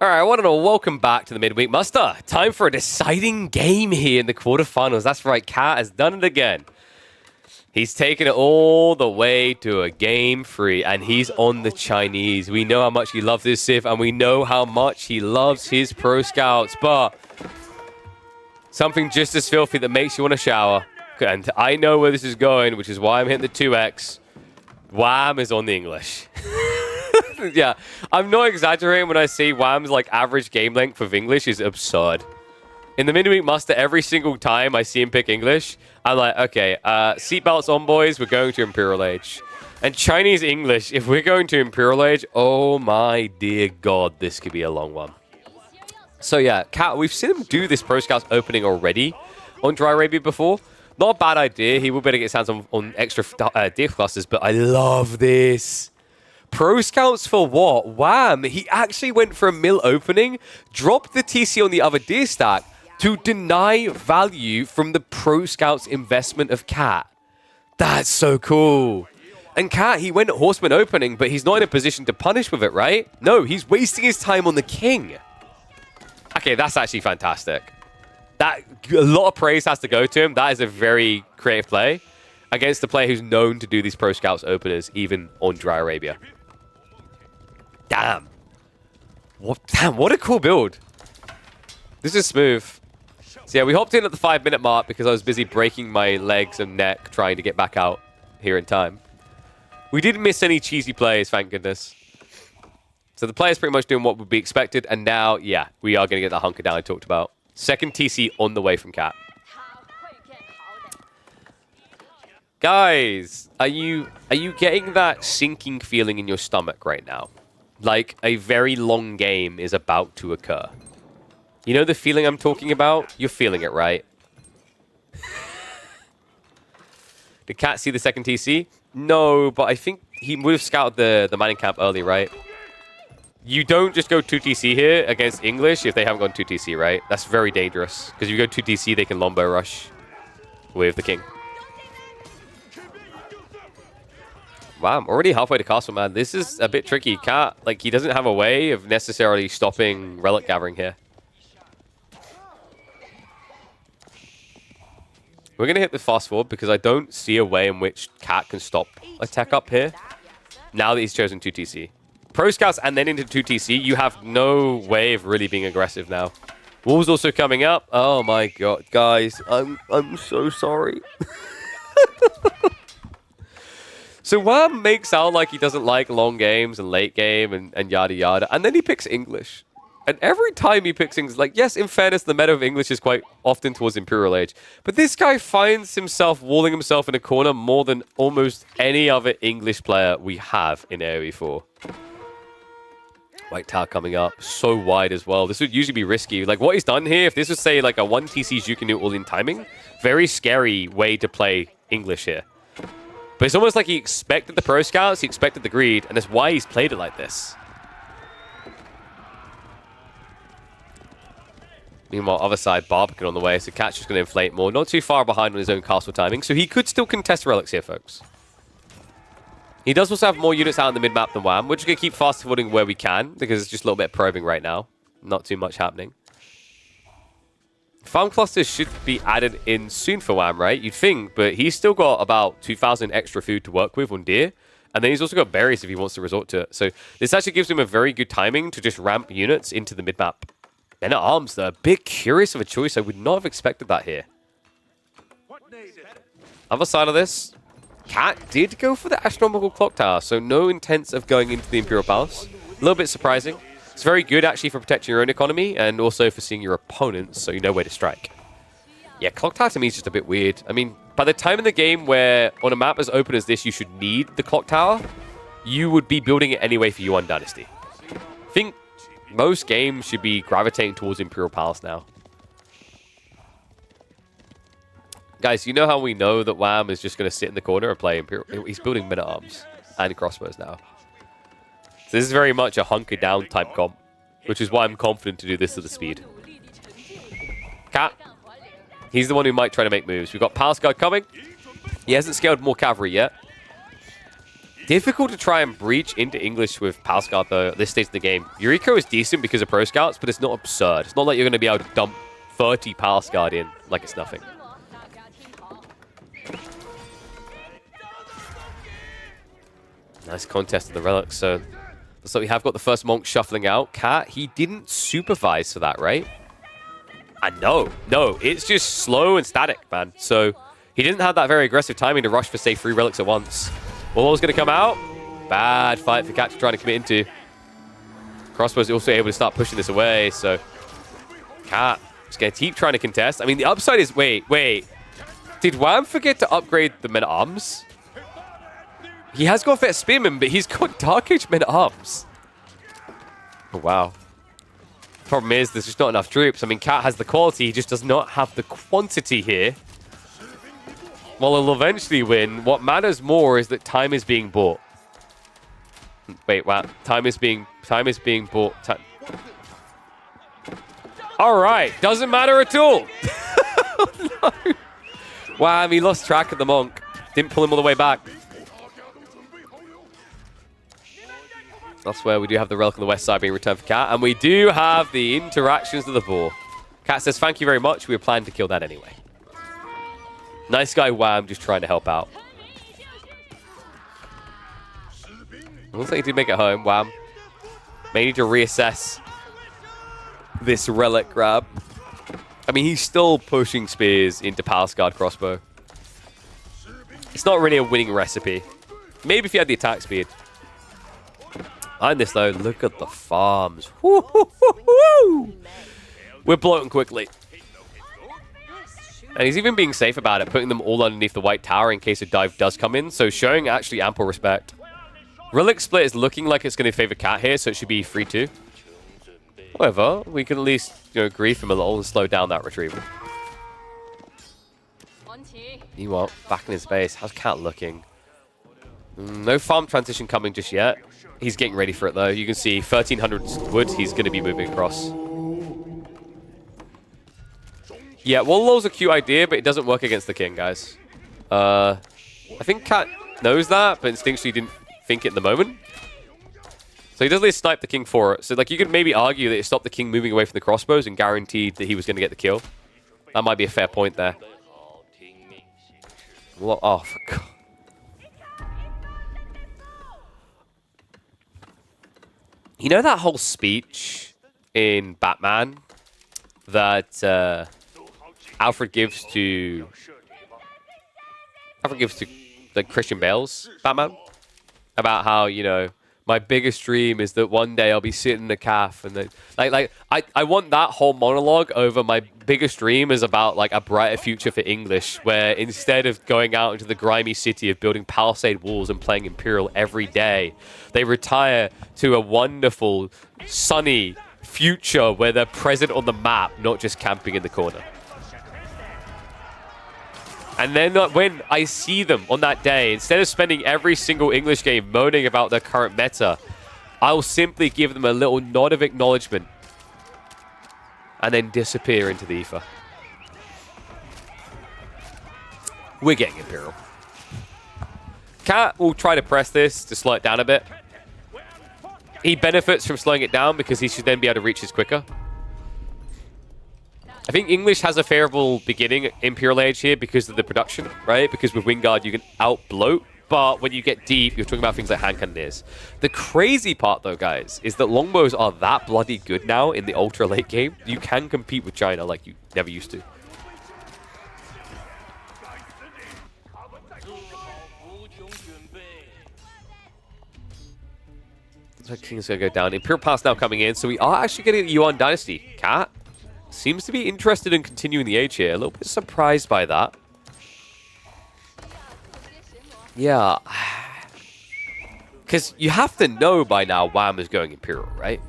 All right, I want to welcome back to the midweek muster. Time for a deciding game here in the quarterfinals. That's right, Cat has done it again. He's taken it all the way to a game 3, and he's on the Chinese. We know how much he loves this Civ, and we know how much he loves his pro scouts, but something just as filthy that makes you want to shower. And I know where this is going, which is why I'm hitting the 2x. Wham is on the English. Yeah, I'm not exaggerating when I say Wham's like average game length of English is absurd. In the midweek muster, every single time I see him pick English, I'm like, okay, seatbelts on, boys. We're going to Imperial Age. And Chinese English, if we're going to Imperial Age, oh my dear God, this could be a long one. So yeah, Cat, we've seen him do this Pro Scouts opening already on Dry Arabia before. Not a bad idea. He will better get his hands on extra diff clusters, but I love this. Pro Scouts for what? Wham! He actually went for a mill opening, dropped the TC on the other deer stack to deny value from the Pro Scouts investment of Cat. That's so cool. And Cat, he went Horseman opening, but he's not in a position to punish with it, right? No, he's wasting his time on the King. Okay, that's actually fantastic. That a lot of praise has to go to him. That is a very creative play against the player who's known to do these Pro Scouts openers, even on Dry Arabia. Damn, what a cool build. This is smooth. So yeah, we hopped in at the 5-minute mark because I was busy breaking my legs and neck trying to get back out here in time. We didn't miss any cheesy plays, thank goodness. So the player's pretty much doing what would be expected, and now, yeah, we are going to get that hunker down I talked about. Second TC on the way from Cat. Guys, are you getting that sinking feeling in your stomach right now? Like a very long game is about to occur. You know the feeling I'm talking about? You're feeling it, right? Did Cat see the second TC? No, but I think he would have scouted the mining camp early, right? You don't just go 2TC here against English if they haven't gone 2TC, right? That's very dangerous. Because if you go 2TC, they can Lombo rush with the King. Wow, I'm already halfway to castle, man. This is a bit tricky. Cat, like, he doesn't have a way of necessarily stopping relic gathering here. We're going to hit the fast forward because I don't see a way in which Cat can stop a tech up here now that he's chosen 2TC. Pro Scouts and then into 2TC, you have no way of really being aggressive now. Wolves also coming up. Oh my God, guys, I'm so sorry. So Wham makes out like he doesn't like long games and late game and yada yada, and then he picks English. And every time he picks English, like, yes, in fairness, the meta of English is quite often towards Imperial Age, but this guy finds himself walling himself in a corner more than almost any other English player we have in AoE 4. White Tower coming up, so wide as well. This would usually be risky. Like, what he's done here, if this was, say, like a 1TC Jukunu all-in timing, very scary way to play English here. But it's almost like he expected the Pro Scouts, he expected the greed, and that's why he's played it like this. Meanwhile, other side, Barbican on the way, so Cat's just going to inflate more. Not too far behind on his own castle timing, so he could still contest relics here, folks. He does also have more units out in the mid-map than Wham. We're just going to keep fast-forwarding where we can, because it's just a little bit of probing right now. Not too much happening. Farm clusters should be added in soon for Wham, right? You'd think, but he's still got about 2,000 extra food to work with on deer. And then he's also got berries if he wants to resort to it. So this actually gives him a very good timing to just ramp units into the mid-map. Men at Arms, though, a bit curious of a choice. I would not have expected that here. Other side of this, Cat did go for the Astronomical Clock Tower, so no intents of going into the Imperial Palace. A little bit surprising. It's very good, actually, for protecting your own economy and also for seeing your opponents, so you know where to strike. Yeah, Clock Tower to me is just a bit weird. I mean, by the time in the game where on a map as open as this, you should need the Clock Tower, you would be building it anyway for Yuan Dynasty. I think most games should be gravitating towards Imperial Palace now. Guys, you know how we know that Wham is just going to sit in the corner and play Imperial? He's building men-at-arms and crossbows now. So this is very much a hunker down type comp, which is why I'm confident to do this at the speed. Cat, he's the one who might try to make moves. We've got Palace Guard coming. He hasn't scaled more cavalry yet. Difficult to try and breach into English with Pal Scout, though, at this stage of the game. Your eco is decent because of Pro Scouts, but it's not absurd. It's not like you're going to be able to dump 30 Pal Scout in like it's nothing. Nice contest of the relics. So looks like we have got the first monk shuffling out. Cat, he didn't supervise for that, right? And no, it's just slow and static, man. So he didn't have that very aggressive timing to rush for, say, 3 relics at once. Wall's going to come out. Bad fight for Cat to try to commit into. Crossbow's also able to start pushing this away. So Cat is going to keep trying to contest. I mean, the upside is, wait. Did Wham forget to upgrade the men-at-arms? He has got Vet Spearman, but he's got Dark Age men-at-arms. Oh, wow. Problem is, there's just not enough troops. I mean, Cat has the quality, he just does not have the quantity here. Well, he'll eventually win. What matters more is that time is being bought. Wait, wow. Time is being bought. All right, doesn't matter at all. Oh, no. Wow, he lost track of the monk. Didn't pull him all the way back. That's where we do have the relic on the west side being returned for Cat. And we do have the interactions of the boar. Cat says, thank you very much. We were planning to kill that anyway. Nice guy Wham just trying to help out. Looks like he did make it home. Wham. May need to reassess this relic grab. I mean, he's still pushing spears into Palace Guard crossbow. It's not really a winning recipe. Maybe if you had the attack speed. Behind this, though, look at the farms. Woo, woo, woo, woo. We're bloating quickly. And he's even being safe about it, putting them all underneath the white tower in case a dive does come in. So showing actually ample respect. Relic split is looking like it's going to favor Cat here, so it should be 3-2. However, we can at least, grief him a little and slow down that retrieval. Meanwhile, back in his base, how's Cat looking? No farm transition coming just yet. He's getting ready for it, though. You can see 1,300 wood he's going to be moving across. Yeah, Wallow's a cute idea, but it doesn't work against the king, guys. I think Cat knows that, but instinctually didn't think it in the moment. So he does at least snipe the king for it. So like you could maybe argue that it stopped the king moving away from the crossbows and guaranteed that he was going to get the kill. That might be a fair point there. Oh, for God. You know that whole speech in Batman that Alfred gives to like Christian Bale's Batman about how, my biggest dream is that one day I'll be sitting in a calf and I want that whole monologue over my biggest dream is about like a brighter future for English, where instead of going out into the grimy city of building palisade walls and playing Imperial every day, they retire to a wonderful, sunny future where they're present on the map, not just camping in the corner. And then when I see them on that day, instead of spending every single English game moaning about their current meta, I'll simply give them a little nod of acknowledgement and then disappear into the ether. We're getting Imperial. Cat will try to press this to slow it down a bit. He benefits from slowing it down because he should then be able to reach his quicker. I think English has a favorable beginning Imperial Age here because of the production, right? Because with Wingard, you can out-bloat. But when you get deep, you're talking about things like hand cannoneers. The crazy part, though, guys, is that longbows are that bloody good now in the ultra-late game. You can compete with China like you never used to. Looks like King's going to go down. Imperial Pass now coming in, so we are actually getting the Yuan Dynasty. Cat seems to be interested in continuing the age here. A little bit surprised by that. Yeah. Because you have to know by now Wham is going Imperial, right?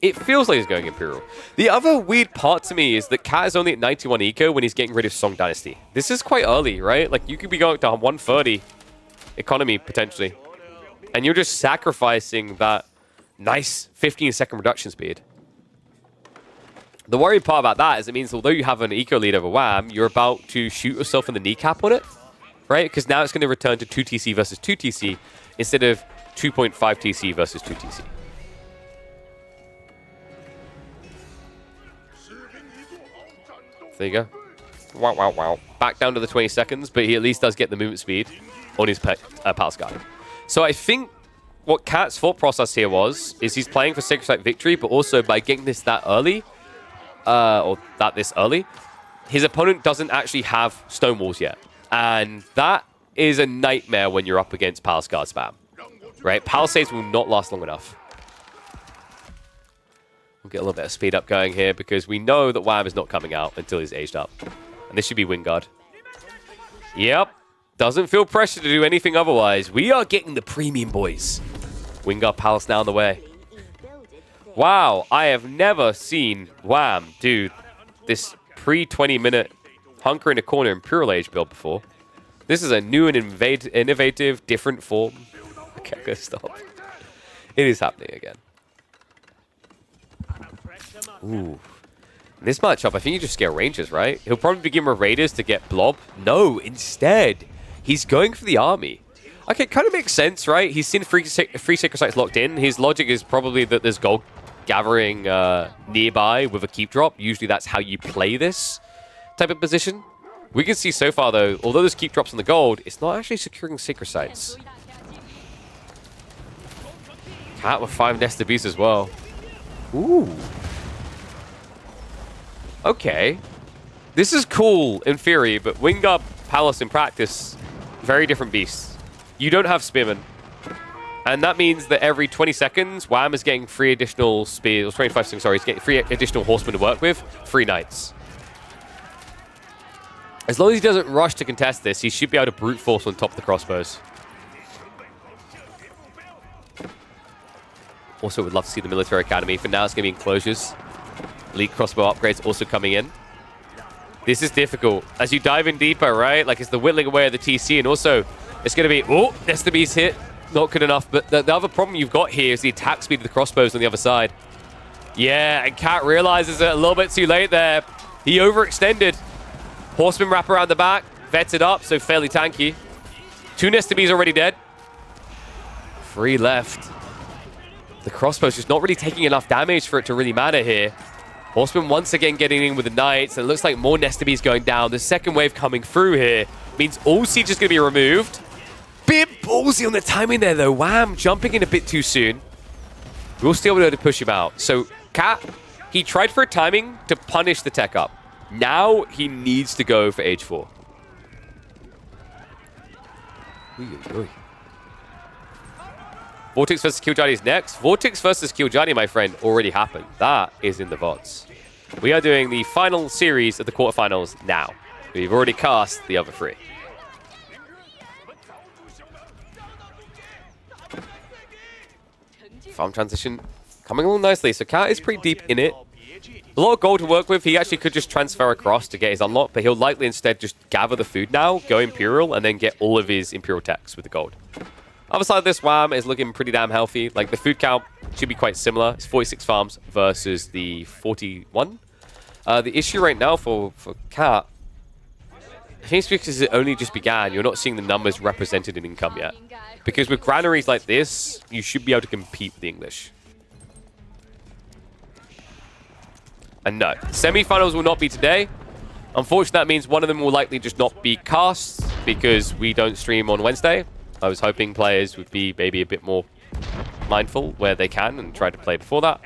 It feels like he's going Imperial. The other weird part to me is that Cat is only at 91 eco when he's getting rid of Song Dynasty. This is quite early, right? Like, you could be going to 130 economy, potentially. And you're just sacrificing that nice 15-second reduction speed. The worrying part about that is it means although you have an eco lead over Wham, you're about to shoot yourself in the kneecap on it, right? Because now it's going to return to 2 TC versus 2 TC instead of 2.5 TC versus 2 TC. There you go. Wow, wow, wow. Back down to the 20 seconds, but he at least does get the movement speed on his Palace Guard. So I think what Cat's thought process here is he's playing for Sacred Site victory, but also by getting this that early, this early, his opponent doesn't actually have stone walls yet. And that is a nightmare when you're up against Palace Guard spam. Right? Palisades will not last long enough. We'll get a little bit of speed up going here because we know that Wham is not coming out until he's aged up. And this should be Wingard. Yep. Doesn't feel pressure to do anything otherwise. We are getting the premium, boys. Wingard Palace now on the way. Wow. I have never seen Wham do this pre-20-minute hunker in a corner Imperial Age build before. This is a new and innovative, different form. Okay, I'm going to stop. It is happening again. Ooh. In this matchup, I think you just scare Rangers, right? He'll probably begin with Raiders to get Blob. No, instead, he's going for the army. Okay, kind of makes sense, right? He's seen three Sacred Sites locked in. His logic is probably that there's gold gathering nearby with a keep drop. Usually that's how you play this type of position. We can see so far, though, although there's keep drops on the gold, it's not actually securing Sacred Sites. Cat with 5 Nested Beasts as well. Ooh. Okay. This is cool in theory, but Wingard Palace in practice, very different beasts. You don't have Spearmen. And that means that every 20 seconds, Wham is getting 3 additional spears, or 25 seconds, sorry, he's getting 3 additional horsemen to work with, 3 knights. As long as he doesn't rush to contest this, he should be able to brute force on top of the crossbows. Also would love to see the military academy. For now, it's going to be enclosures. Elite crossbow upgrades also coming in. This is difficult. As you dive in deeper, right? Like, it's the whittling away of the TC, and also, it's going to be, oh, Nested Beast hit. Not good enough, but the other problem you've got here is the attack speed of the crossbows on the other side. Yeah, and Cat realizes it a little bit too late there. He overextended. Horseman wrap around the back, vetted up, so fairly tanky. 2 Nested Beasts already dead. 3 left. The crossbow's just not really taking enough damage for it to really matter here. Horseman once again getting in with the knights, and it looks like more Nested Beasts going down. The second wave coming through here means all siege is going to be removed. Bit ballsy on the timing there, though. Wham, jumping in a bit too soon. We'll still be able to push him out. So, Cat, he tried for a timing to punish the tech up. Now, he needs to go for age 4. Vortex versus Killjani is next. Vortex versus Killjani, my friend, already happened. That is in the VODs. We are doing the final series of the quarterfinals now. We've already cast the other 3. Farm transition coming along nicely. So Cat is pretty deep in it. A lot of gold to work with. He actually could just transfer across to get his unlock, but he'll likely instead just gather the food now, go Imperial, and then get all of his Imperial techs with the gold. Other side of this, Wham is looking pretty damn healthy. Like, the food count should be quite similar. It's 46 farms versus the 41. The issue right now for Cat, I think it's because it only just began. You're not seeing the numbers represented in income yet. Because with granaries like this, you should be able to compete with the English. And no, semi-finals will not be today. Unfortunately, that means one of them will likely just not be cast because we don't stream on Wednesday. I was hoping players would be maybe a bit more mindful where they can and try to play before that.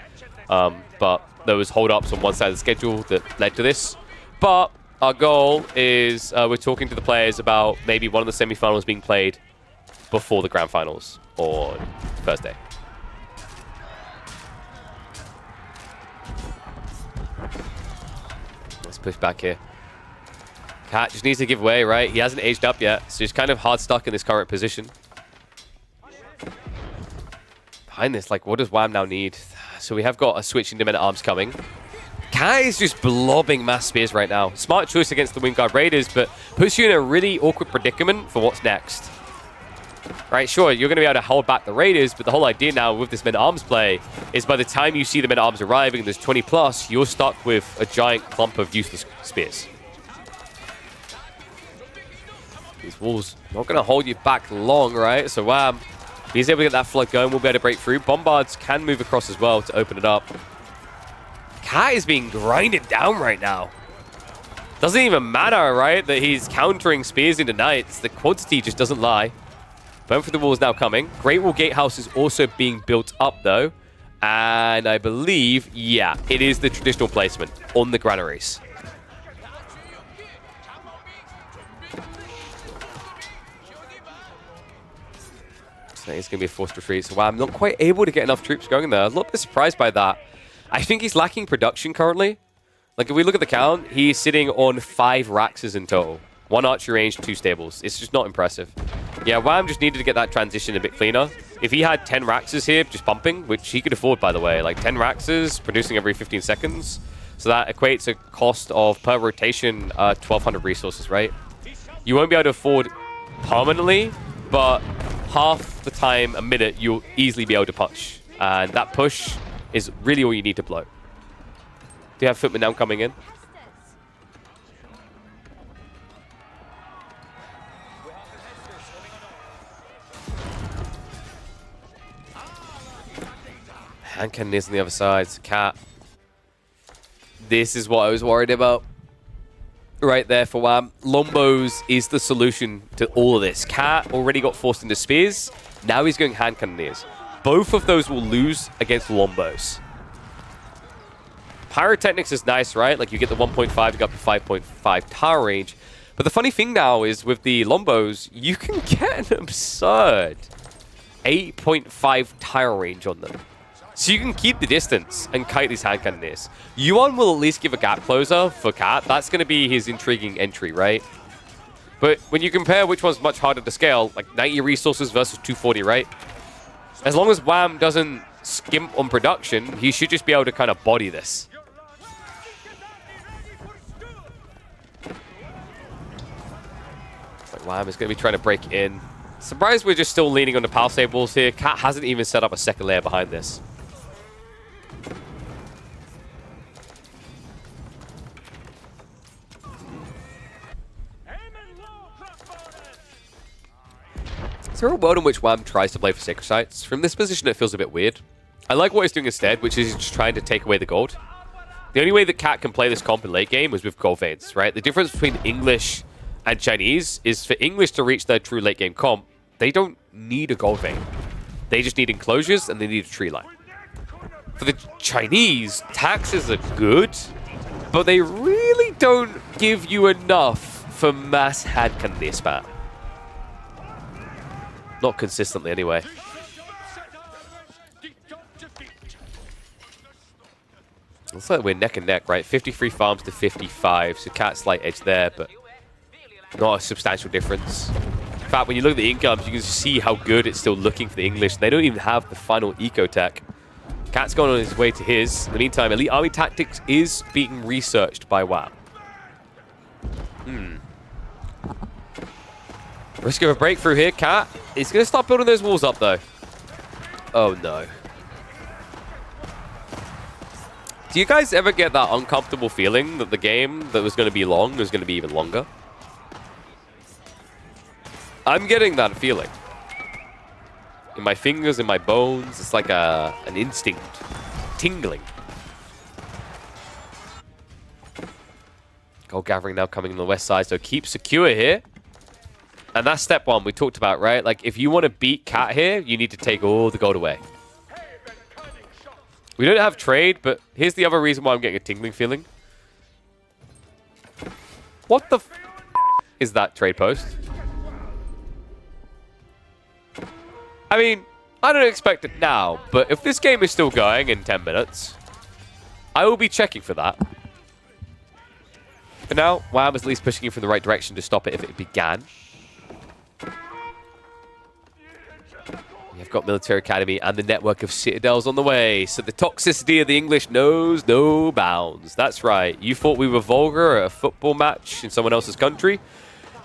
But there was hold-ups on one side of the schedule that led to this. But our goal is we're talking to the players about maybe one of the semi-finals being played before the grand finals on Thursday. Let's push back here. Cat just needs to give way, right? He hasn't aged up yet, so he's kind of hard stuck in this current position. Behind this, like, what does Wham now need? So we have got a switch into Men-at-Arms coming. Cat is just blobbing mass spears right now. Smart choice against the Wingard Raiders, but puts you in a really awkward predicament for what's next. Right, sure, you're going to be able to hold back the Raiders, but the whole idea now with this Men-at-Arms play is by the time you see the Men-at-Arms arriving, there's 20 plus, you're stuck with a giant clump of useless spears. These walls not going to hold you back long, right? So Wham, he's able to get that flood going. We'll be able to break through. Bombards can move across as well to open it up. Cat is being grinded down right now. Doesn't even matter, right, that he's countering spears into knights. The quantity just doesn't lie. Burn through the wall is now coming. Great Wall Gatehouse is also being built up, though. And I believe, yeah, it is the traditional placement on the granaries. So it's going to be a forced retreat. So wow, I'm not quite able to get enough troops going there. I'm a little bit surprised by that. I think he's lacking production currently. Like, if we look at the count, he's sitting on 5 Raxes in total. 1 archery range, 2 stables. It's just not impressive. Yeah, Wham just needed to get that transition a bit cleaner. If he had 10 Raxes here, just pumping, which he could afford, by the way. Like, 10 Raxes, producing every 15 seconds. So that equates a cost of, per rotation, 1,200 resources, right? You won't be able to afford permanently, but half the time, a minute, you'll easily be able to push. And that push is really all you need to blow. Do you have footmen now coming in? Hand cannon is on the other side. It's a cat. This is what I was worried about. Right there for Wham. Lombos is the solution to all of this. Cat already got forced into spears. Now he's going hand cannoneers. Both of those will lose against Lombos. Pyrotechnics is nice, right? Like, you get the 1.5 to go up to 5.5 tower range. But the funny thing now is with the Lombos, you can get an absurd 8.5 tower range on them. So you can keep the distance and kite these hand cannoneers. Yuan will at least give a gap closer for Cat. That's going to be his intriguing entry, right? But when you compare which one's much harder to scale, like 90 resources versus 240, right? As long as Wham doesn't skimp on production, he should just be able to kind of body this. Like Wham is going to be trying to break in. Surprised we're just still leaning on the Palisade here. Cat hasn't even set up a second layer behind this. Is there a world in which Wham tries to play for Sacred Sites? From this position, it feels a bit weird. I like what he's doing instead, which is just trying to take away the gold. The only way that Cat can play this comp in late game was with gold veins, right? The difference between English and Chinese is for English to reach their true late game comp, they don't need a gold vein. They just need enclosures and they need a tree line. For the Chinese, taxes are good, but they really don't give you enough for mass hand cannoneer spam. Not consistently, anyway. Looks like we're neck and neck, right? 53 farms to 55, so Cat's slight edge there, but not a substantial difference. In fact, when you look at the incomes, you can see how good it's still looking for the English. They don't even have the final eco-tech. Cat's going on his way to his. In the meantime, Elite Army Tactics is being researched by Wham. Risk of a breakthrough here. Cat is going to start building those walls up, though. Oh, no. Do you guys ever get that uncomfortable feeling that the game that was going to be long is going to be even longer? I'm getting that feeling. In my fingers, in my bones, it's like an instinct. Tingling. Gold gathering now coming on the west side, so keep secure here. And that's step one we talked about, right? Like, if you want to beat Cat here, you need to take all the gold away. We don't have trade, but here's the other reason why I'm getting a tingling feeling. What the f is that trade post? I mean, I don't expect it now, but if this game is still going in 10 minutes, I will be checking for that. For now, Wham is at least pushing you from the right direction to stop it if it began. You've got Military Academy and the network of citadels on the way, so the toxicity of the English knows no bounds. That's right. You thought we were vulgar at a football match in someone else's country?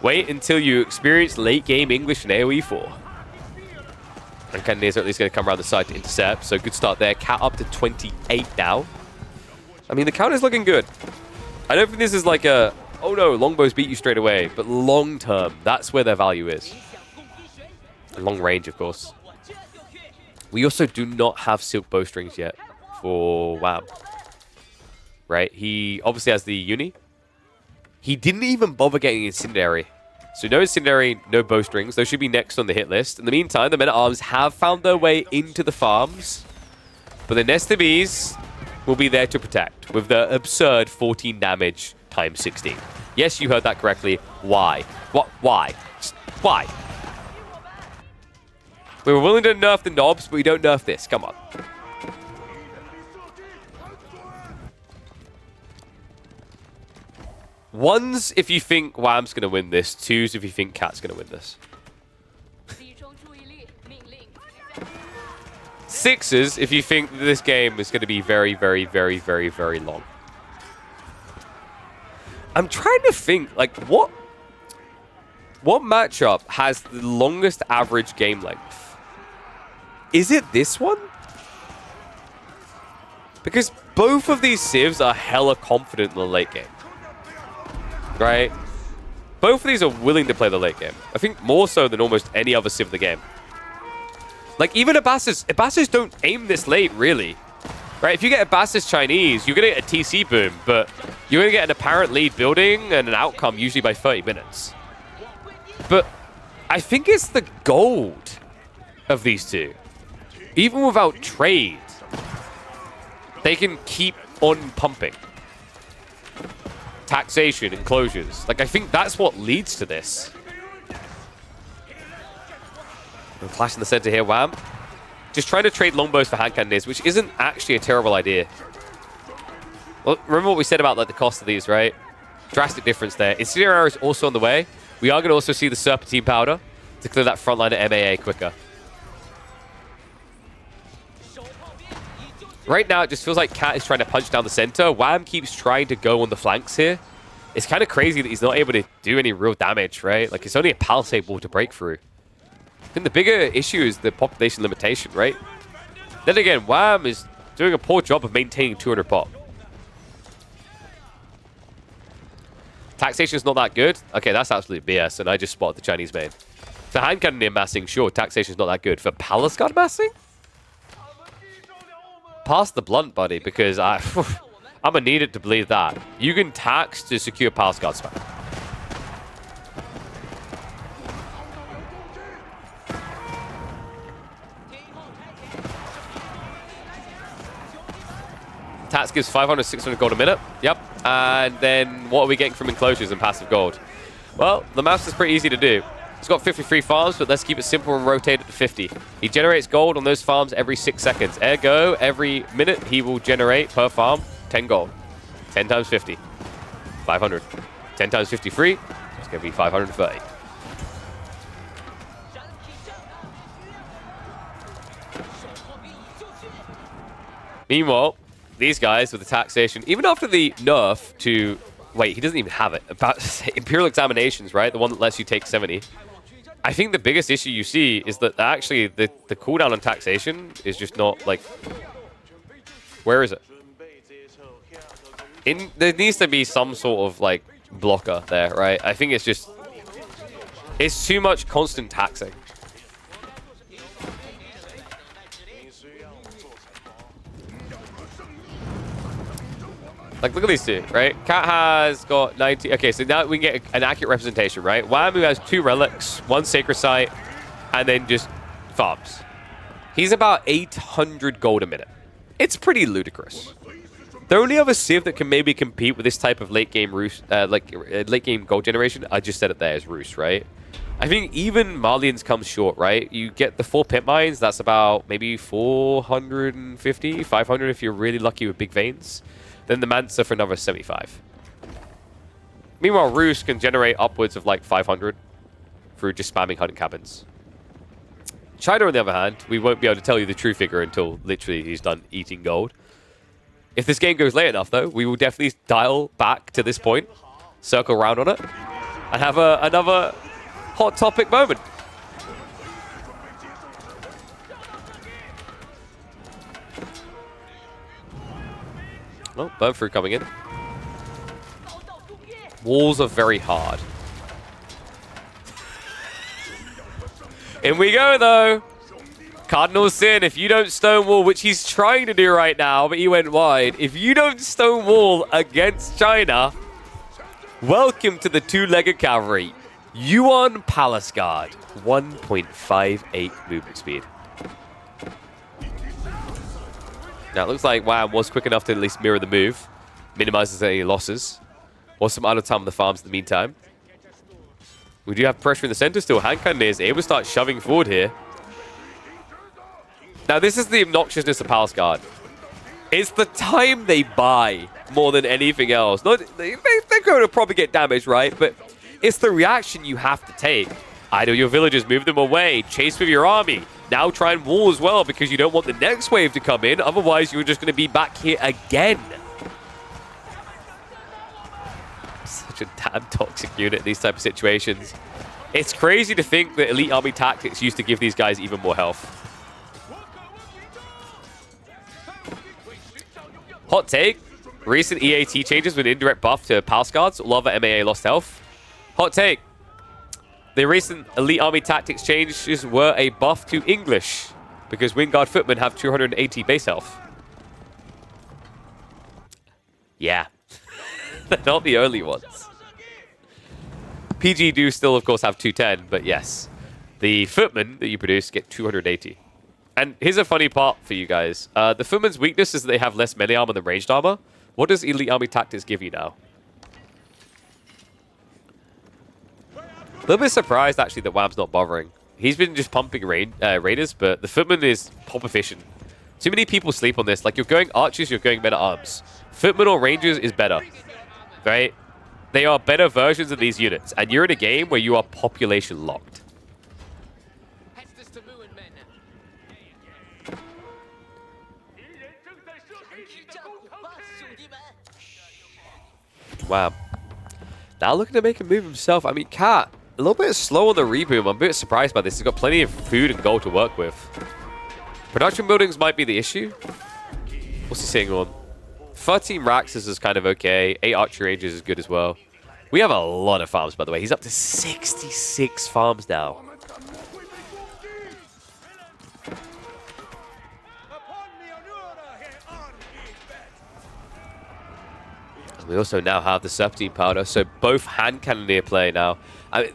Wait until you experience late-game English in AoE 4. And Cannoneers are at least going to come around the side to intercept, so good start there. Cat up to 28 now. I mean, the count is looking good. I don't think this is like a Oh no, longbows beat you straight away. But long term, that's where their value is. Long range, of course. We also do not have silk bowstrings yet for Wham. Right? He obviously has the uni. He didn't even bother getting incendiary. So no incendiary, no bowstrings. Those should be next on the hit list. In the meantime, the men-at-arms have found their way into the farms. But the nest of bees will be there to protect with the absurd 14 damage times 16. Yes, you heard that correctly. Why? What? Why? Why? We were willing to nerf the knobs, but we don't nerf this. Come on. Ones if you think Wham's going to win this. Twos if you think Cat's going to win this. Sixes if you think that this game is going to be very, very, very, very, very long. I'm trying to think, like, what matchup has the longest average game length? Is it this one? Because both of these civs are hella confident in the late game. Right? Both of these are willing to play the late game. I think more so than almost any other civ in the game. Like, even Abbasids don't aim this late, really. Right? If you get Abbasids Chinese, you're going to get a TC boom, but you're going to get an apparent lead building and an outcome usually by 30 minutes. But I think it's the gold of these two. Even without trade, they can keep on pumping. Taxation, enclosures. Like, I think that's what leads to this. Clash in the center here, Wham. Just trying to trade longbows for hand cannons, which isn't actually a terrible idea. Well, remember what we said about like the cost of these, right? Drastic difference there. Incendiary arrow is also on the way. We are going to also see the Serpentine powder to clear that front line of MAA quicker. Right now, it just feels like Cat is trying to punch down the center. Wham keeps trying to go on the flanks here. It's kind of crazy that he's not able to do any real damage, right? Like, it's only a palisade wall to break through. I think the bigger issue is the population limitation, right? Then again, Wham is doing a poor job of maintaining 200 pop. Taxation is not that good. Okay, that's absolutely BS, and I just spotted the Chinese main. For hand cannon massing, sure, taxation is not that good. For palace guard massing? Pass the blunt, buddy, because I'm going to need it to believe that. You can tax to secure palace guard spam. Tax gives 500, 600 gold a minute. Yep. And then what are we getting from enclosures and passive gold? Well, the math is pretty easy to do. He's got 53 farms, but let's keep it simple and rotate it to 50. He generates gold on those farms every 6 seconds. Ergo, every minute he will generate per farm 10 gold. 10 times 50. 500. 10 times 53. It's going to be 530. Meanwhile, these guys with the taxation, even after the nerf to... Wait, he doesn't even have it. About Imperial Examinations, right? The one that lets you take 70. I think the biggest issue you see is that actually the cooldown on taxation is just not, like... Where is it? There needs to be some sort of, like, blocker there, right? I think it's just... It's too much constant taxing. Like, look at these two, right? Cat has got 90. Okay, so now we can get an accurate representation, right? Whamu has 2 relics, 1 sacred site, and then just farms. He's about 800 gold a minute. It's pretty ludicrous. The only other civ that can maybe compete with this type of late game roost, late game gold generation, I just said it there, is Roost, right? I think even Malians comes short, right? You get the 4 pit mines, that's about maybe 450, 500 if you're really lucky with big veins. Then the Mansa for another 75. Meanwhile, Roost can generate upwards of like 500 through just spamming hunting cabins. China, on the other hand, we won't be able to tell you the true figure until literally he's done eating gold. If this game goes late enough, though, we will definitely dial back to this point, circle around on it, and have another hot topic moment. Oh, burn through coming in. Walls are very hard. In we go, though. Cardinal Sin, if you don't stonewall, which he's trying to do right now, but he went wide. If you don't stonewall against China, welcome to the two-legged cavalry. Yuan Palace Guard, 1.58 movement speed. Now, it looks like Wham was quick enough to at least mirror the move. Minimizes any losses. Or some idle time on the farms in the meantime. We do have pressure in the center still. Hand Cannoneer is able to start shoving forward here. Now, this is the obnoxiousness of Palace Guard. It's the time they buy more than anything else. They're going to probably get damaged, right? But it's the reaction you have to take. Idle your villagers, move them away, chase with your army. Now try and wall as well because you don't want the next wave to come in. Otherwise, you're just going to be back here again. Such a damn toxic unit in these type of situations. It's crazy to think that elite army tactics used to give these guys even more health. Hot take. Recent EAT changes with indirect buff to Palace Guards. A lot of the MAA lost health. Hot take. The recent elite army tactics changes were a buff to English because Wingard footmen have 280 base health. Yeah. They're not the only ones. PG do still, of course, have 210, but yes. The footmen that you produce get 280. And here's a funny part for you guys. The footmen's weakness is that they have less melee armor than ranged armor. What does elite army tactics give you now? A little bit surprised, actually, that Wham's not bothering. He's been just pumping raiders, but the footman is pop efficient. Too many people sleep on this. Like, you're going archers, you're going men-at-arms. Footmen or rangers is better, right? They are better versions of these units, and you're in a game where you are population locked. Wow. Now looking to make a move himself. I mean, Cat, a little bit slow on the reboom. I'm a bit surprised by this. He's got plenty of food and gold to work with. Production buildings might be the issue. What's he saying on? 13 racks is kind of okay. 8 archery ranges is good as well. We have a lot of farms, by the way. He's up to 66 farms now. We also now have the Serpentine Powder, so both hand cannoneer play now. I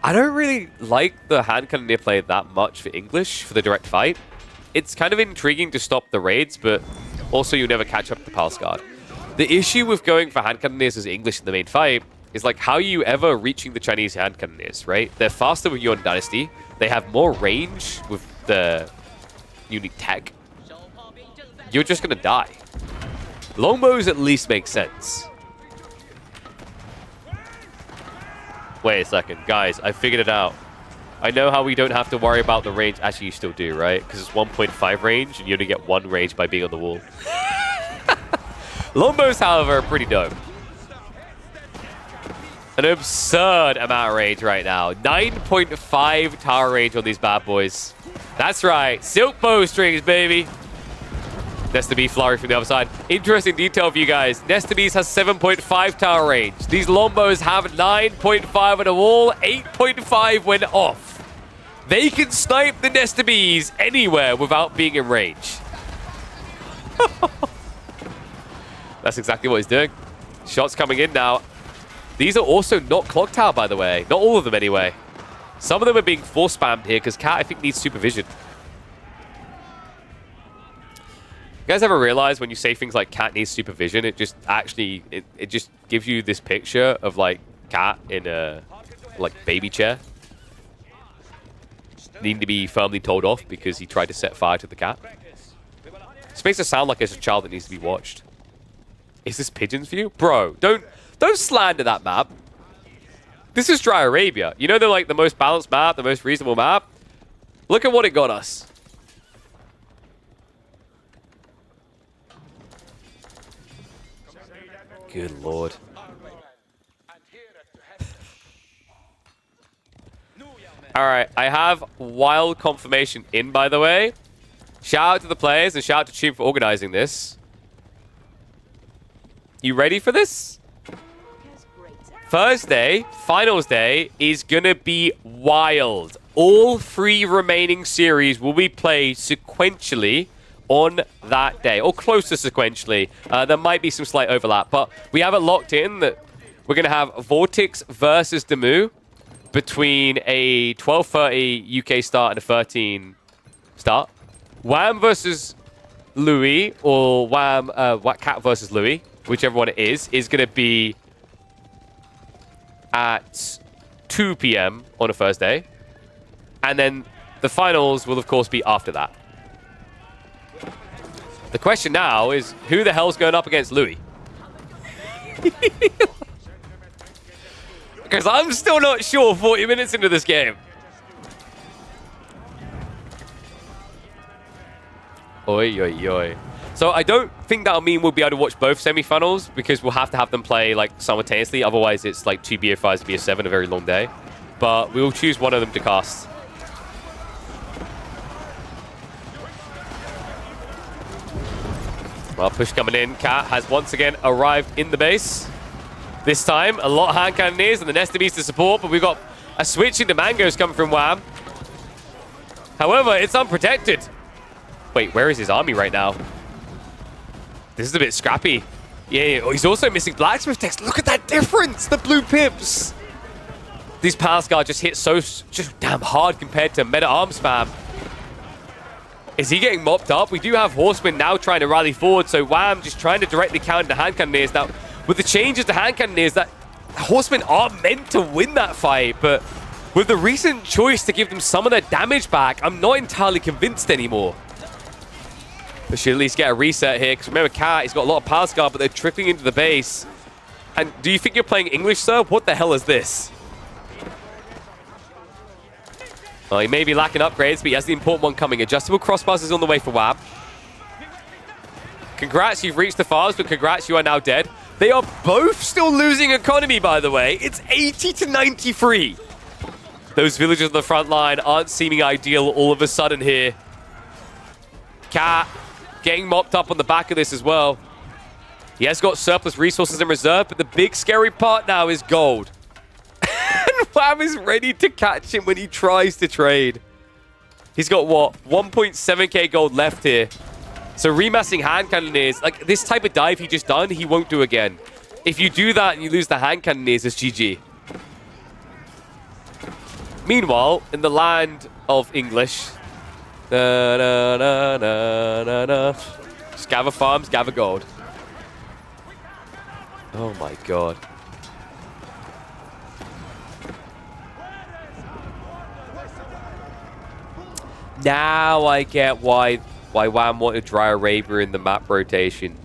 don't really like the hand cannoneer play that much for English, for the direct fight. It's kind of intriguing to stop the raids, but also you never catch up to the Palace Guard. The issue with going for hand cannoneers as English in the main fight is like, how are you ever reaching the Chinese hand cannoneers, right? They're faster with Yuan Dynasty. They have more range with the unique tech. You're just going to die. Longbows at least make sense. Wait a second. Guys, I figured it out. I know how we don't have to worry about the range. Actually, you still do, right? Because it's 1.5 range, and you only get 1 range by being on the wall. Longbows, however, are pretty dope. An absurd amount of range right now. 9.5 tower range on these bad boys. That's right. Silk bowstrings, baby. Nesta B flurry from the other side. Interesting detail for you guys. Nesta B's has 7.5 tower range. These Lombos have 9.5 on the wall, 8.5 when off. They can snipe the Nesta B's anywhere without being in range. That's exactly what he's doing. Shots coming in now. These are also not clock tower, by the way. Not all of them, anyway. Some of them are being force spammed here because Cat, I think, needs supervision. You guys ever realize when you say things like Cat needs supervision, it just actually, it just gives you this picture of like Cat in a like baby chair needing to be firmly told off because he tried to set fire to the cat. This makes it sound like it's a child that needs to be watched. Is this pigeons view? Bro, don't slander that map. This is Dry Arabia. You know they're like the most balanced map, the most reasonable map? Look at what it got us. Good lord. Alright, I have wild confirmation in, by the way. Shout out to the players and shout out to Tune for organizing this. You ready for this? Thursday, finals day, is going to be wild. All 3 remaining series will be played sequentially on that day, or close to sequentially. There might be some slight overlap, but we have it locked in that we're going to have Vortex versus Demu between a 12:30 UK start and a 13 start. Wham versus Louis, or Wham Cat versus Louis, whichever one it is going to be at 2 p.m. on a Thursday. And then the finals will, of course, be after that. The question now is, who the hell's going up against Louis? Because I'm still not sure 40 minutes into this game. Oi, oi, oi. So I don't think that'll mean we'll be able to watch both semifinals, because we'll have to have them play like simultaneously. Otherwise, it's like 2 BO5s to BO7, a very long day. But we will choose one of them to cast. Well, push coming in. Cat has once again arrived in the base. This time, a lot of hand cannoneers and the Nesta Beast to support, but we've got a switch into Mangoes coming from Wham. However, it's unprotected. Wait, where is his army right now? This is a bit scrappy. Yeah, oh, he's also missing Blacksmith text. Look at that difference! The blue pips! These Palace Guard just hit so just damn hard compared to Meta Arm Spam. Is he getting mopped up? We do have Horsemen now trying to rally forward, so Wham just trying to directly counter the hand cannoneers. Now, with the changes to hand cannoneers, that Horsemen are meant to win that fight, but with the recent choice to give them some of their damage back, I'm not entirely convinced anymore. They should at least get a reset here, because remember, Cat, he's got a lot of Palace Guard, but they're trickling into the base. And do you think you're playing English, sir? What the hell is this? Well, he may be lacking upgrades, but he has the important one coming. Adjustable crossbars is on the way for Wham. Congrats, you've reached the farms, but congrats, you are now dead. They are both still losing economy, by the way. It's 80 to 93. Those villagers on the front line aren't seeming ideal all of a sudden here. Cat getting mopped up on the back of this as well. He has got surplus resources in reserve, but the big scary part now is gold. And Wham is ready to catch him when he tries to trade. He's got, what, 1.7k gold left here. So remassing hand cannoneers, like this type of dive he just done, he won't do again. If you do that and you lose the hand cannoneers, it's GG. Meanwhile, in the land of English, just gather farms, gather gold. Oh my god. Now I get why Wham wanted Dry Arabia in the map rotation.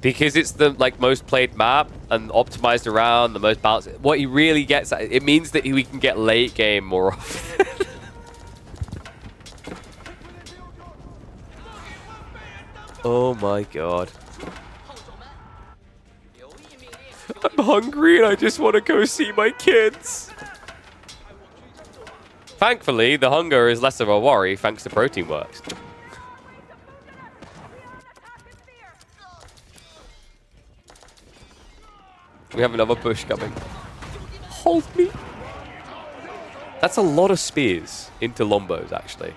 Because it's the most played map and optimized around the most balanced. What he really gets at, it means that we can get late game more often. Oh my god. I'm hungry and I just want to go see my kids. Thankfully, the hunger is less of a worry thanks to Protein Works. We have another push coming. Hold me. That's a lot of spears into Lombos, actually.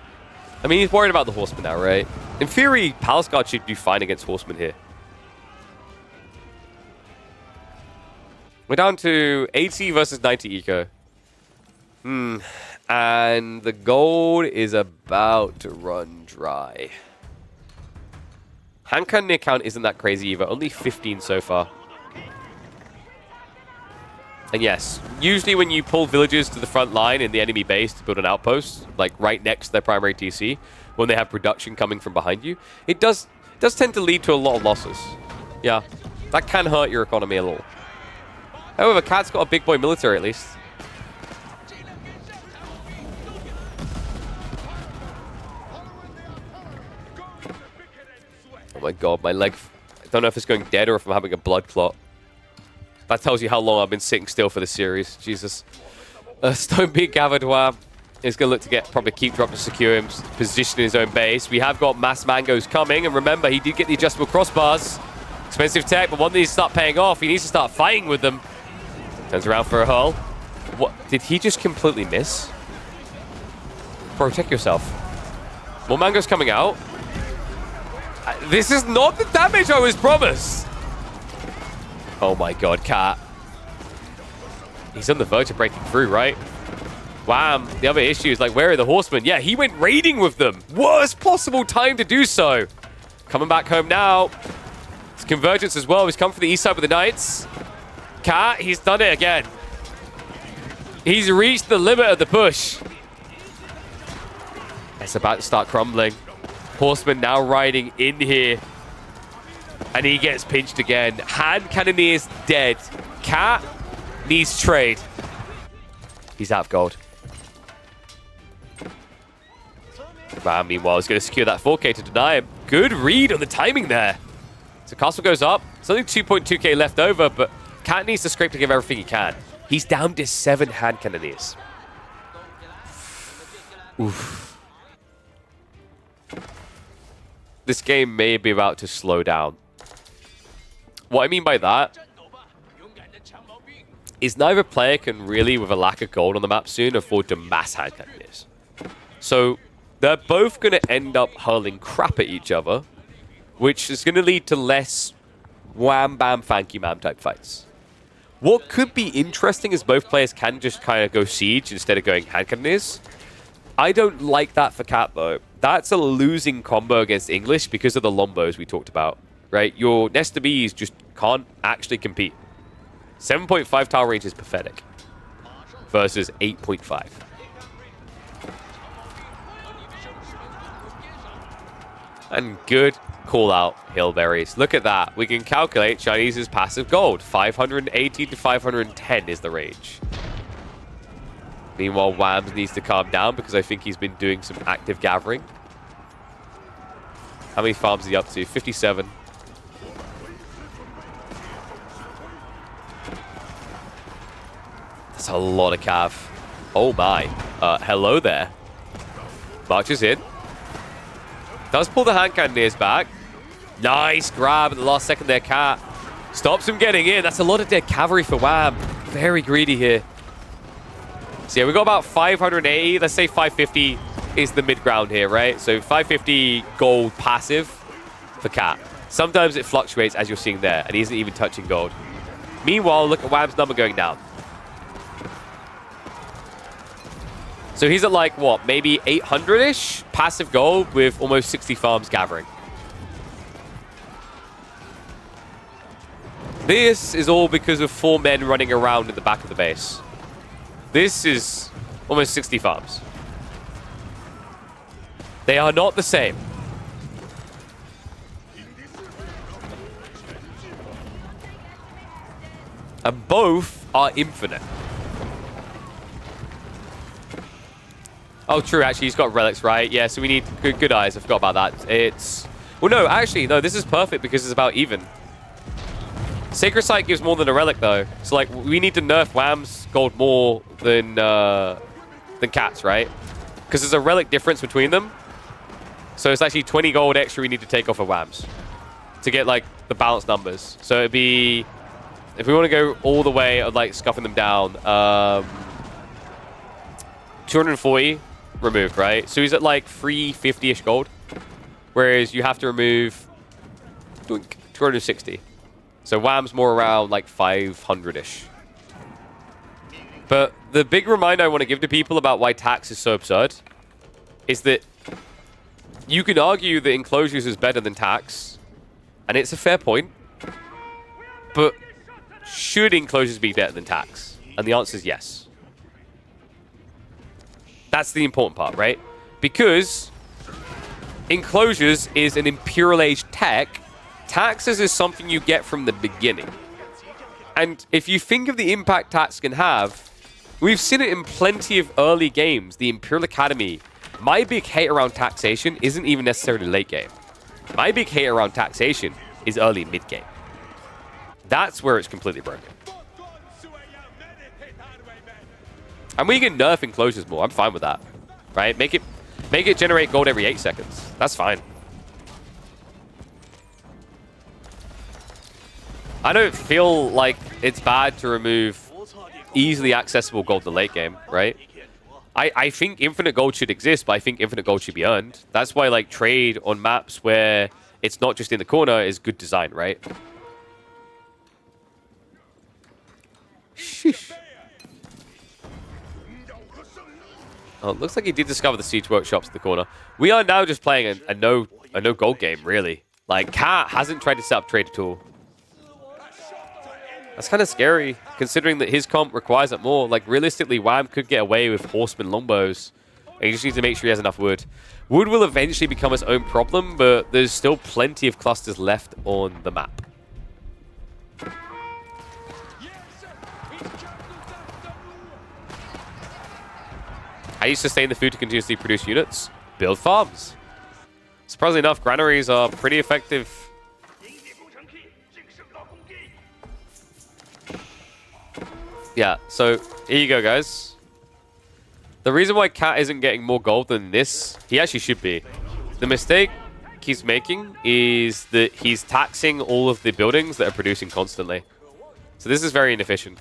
I mean, he's worried about the Horsemen now, right? In theory, Palace Guard should do fine against Horsemen here. We're down to 80 versus 90 eco. And the gold is about to run dry. Hand cannoneer count isn't that crazy either. Only 15 so far. And yes, usually when you pull villagers to the front line in the enemy base to build an outpost, like right next to their primary TC, when they have production coming from behind you, it does tend to lead to a lot of losses. Yeah, that can hurt your economy a little. However, Cat's got a big boy military at least. Oh my god, my leg. I don't know if it's going dead or if I'm having a blood clot. That tells you how long I've been sitting still for this series. Jesus. Stone being gathered. Wham is going to look to get probably keep drop to secure him, position in his own base. We have got mass mangoes coming. And remember, he did get the adjustable crossbars. Expensive tech, but one needs to start paying off. He needs to start fighting with them. Turns around for a hull. What? Did he just completely miss? Protect yourself. More mangoes coming out. This is not the damage I was promised. Oh my god, Cat. He's on the verge of breaking through, right? Wham. The other issue is, like, where are the horsemen? Yeah, he went raiding with them. Worst possible time to do so. Coming back home now. It's convergence as well. He's come from the east side with the knights. Cat, he's done it again. He's reached the limit of the push. It's about to start crumbling. Horseman now riding in here. And he gets pinched again. Hand Cannoneer's dead. Cat needs trade. He's out of gold. Man, meanwhile, he's going to secure that 4K to deny him. Good read on the timing there. So castle goes up. It's only 2.2K left over, but Cat needs to scrape to give everything he can. He's down to 7 hand cannoneers. Oof. This game may be about to slow down. What I mean by that is neither player can really, with a lack of gold on the map soon, afford to mass hand cannoneers. So they're both going to end up hurling crap at each other, which is going to lead to less wham bam fanky mam type fights. What could be interesting is both players can just kind of go siege instead of going hand cannoneers. I don't like that for Cat though. That's a losing combo against English because of the lombos we talked about, right? Your Nesta Bees just can't actually compete. 7.5 tower range is pathetic versus 8.5. And good call out, Hillberries. Look at that. We can calculate Chinese's passive gold. 580 to 510 is the range. Meanwhile, Whams needs to calm down because I think he's been doing some active gathering. How many farms is he up to? 57. That's a lot of cav. Oh my. Hello there. Marches in. Does pull the hand cannoneers back. Nice grab at the last second there, Cat. Stops him getting in. That's a lot of dead cavalry for Wham. Very greedy here. So yeah, we got about 580. Let's say 550 is the mid ground here, right? So 550 gold passive for Cat. Sometimes it fluctuates as you're seeing there, and he isn't even touching gold. Meanwhile, look at Wham's number going down. So he's at like, what, maybe 800-ish passive gold with almost 60 farms gathering. This is all because of 4 men running around in the back of the base. This is almost 60 farms. They are not the same. And both are infinite. Oh, true, actually, he's got relics, right? Yeah, so we need good eyes. I forgot about that. It's... Well, no, actually, no, this is perfect because it's about even. Sacred Sight gives more than a relic, though. So, like, we need to nerf Wham's gold more than Cat's, right? Because there's a relic difference between them. So it's actually 20 gold extra we need to take off of Wham's to get, like, the balanced numbers. So it'd be... If we want to go all the way of, like, scuffing them down, 240 removed, right? So he's at, like, 350-ish gold. Whereas you have to remove 260. So Wham's more around like 500-ish. But the big reminder I want to give to people about why tax is so absurd is that you can argue that enclosures is better than tax, and it's a fair point. But should enclosures be better than tax? And the answer is yes. That's the important part, right? Because enclosures is an Imperial Age tech. Taxes is something you get from the beginning. And if you think of the impact tax can have, we've seen it in plenty of early games. The Imperial Academy, my big hate around taxation isn't even necessarily late game. My big hate around taxation is early mid game. That's where it's completely broken. And we can nerf enclosures more. I'm fine with that. Right? Make it generate gold every 8 seconds. That's fine. I don't feel like it's bad to remove easily accessible gold in the late game, right? I think infinite gold should exist, but I think infinite gold should be earned. That's why like trade on maps where it's not just in the corner is good design, right? Sheesh. Oh, it looks like he did discover the siege workshops in the corner. We are now just playing a no gold game, really. Like, Cat hasn't tried to set up trade at all. That's kind of scary, considering that his comp requires it more. Like, realistically, Wham could get away with horseman longbows. And he just needs to make sure he has enough wood. Wood will eventually become his own problem, but there's still plenty of clusters left on the map. How do you sustain the food to continuously produce units? Build farms. Surprisingly enough, granaries are pretty effective. Yeah, so here you go, guys. The reason why Cat isn't getting more gold than this, he actually should be. The mistake he's making is that he's taxing all of the buildings that are producing constantly. So this is very inefficient.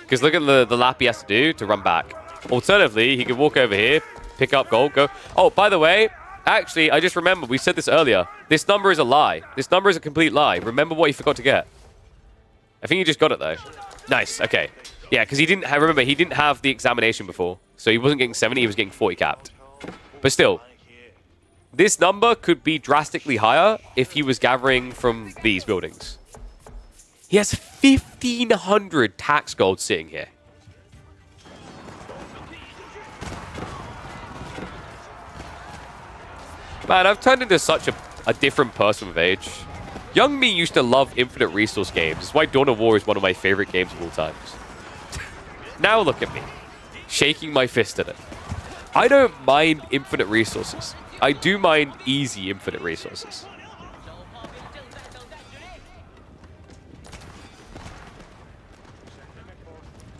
Because look at the lap he has to do to run back. Alternatively, he could walk over here, pick up gold, go. Oh, by the way, actually, I just remembered, we said this earlier. This number is a lie. This number is a complete lie. Remember what he forgot to get. I think he just got it, though. Nice, okay. Yeah, because he didn't have, remember, he didn't have the examination before. So he wasn't getting 70, he was getting 40 capped. But still, this number could be drastically higher if he was gathering from these buildings. He has 1,500 tax gold sitting here. Man, I've turned into such a different person with age. Young me used to love infinite resource games. That's why Dawn of War is one of my favorite games of all times. Now look at me, shaking my fist at it. I don't mind infinite resources. I do mind easy infinite resources.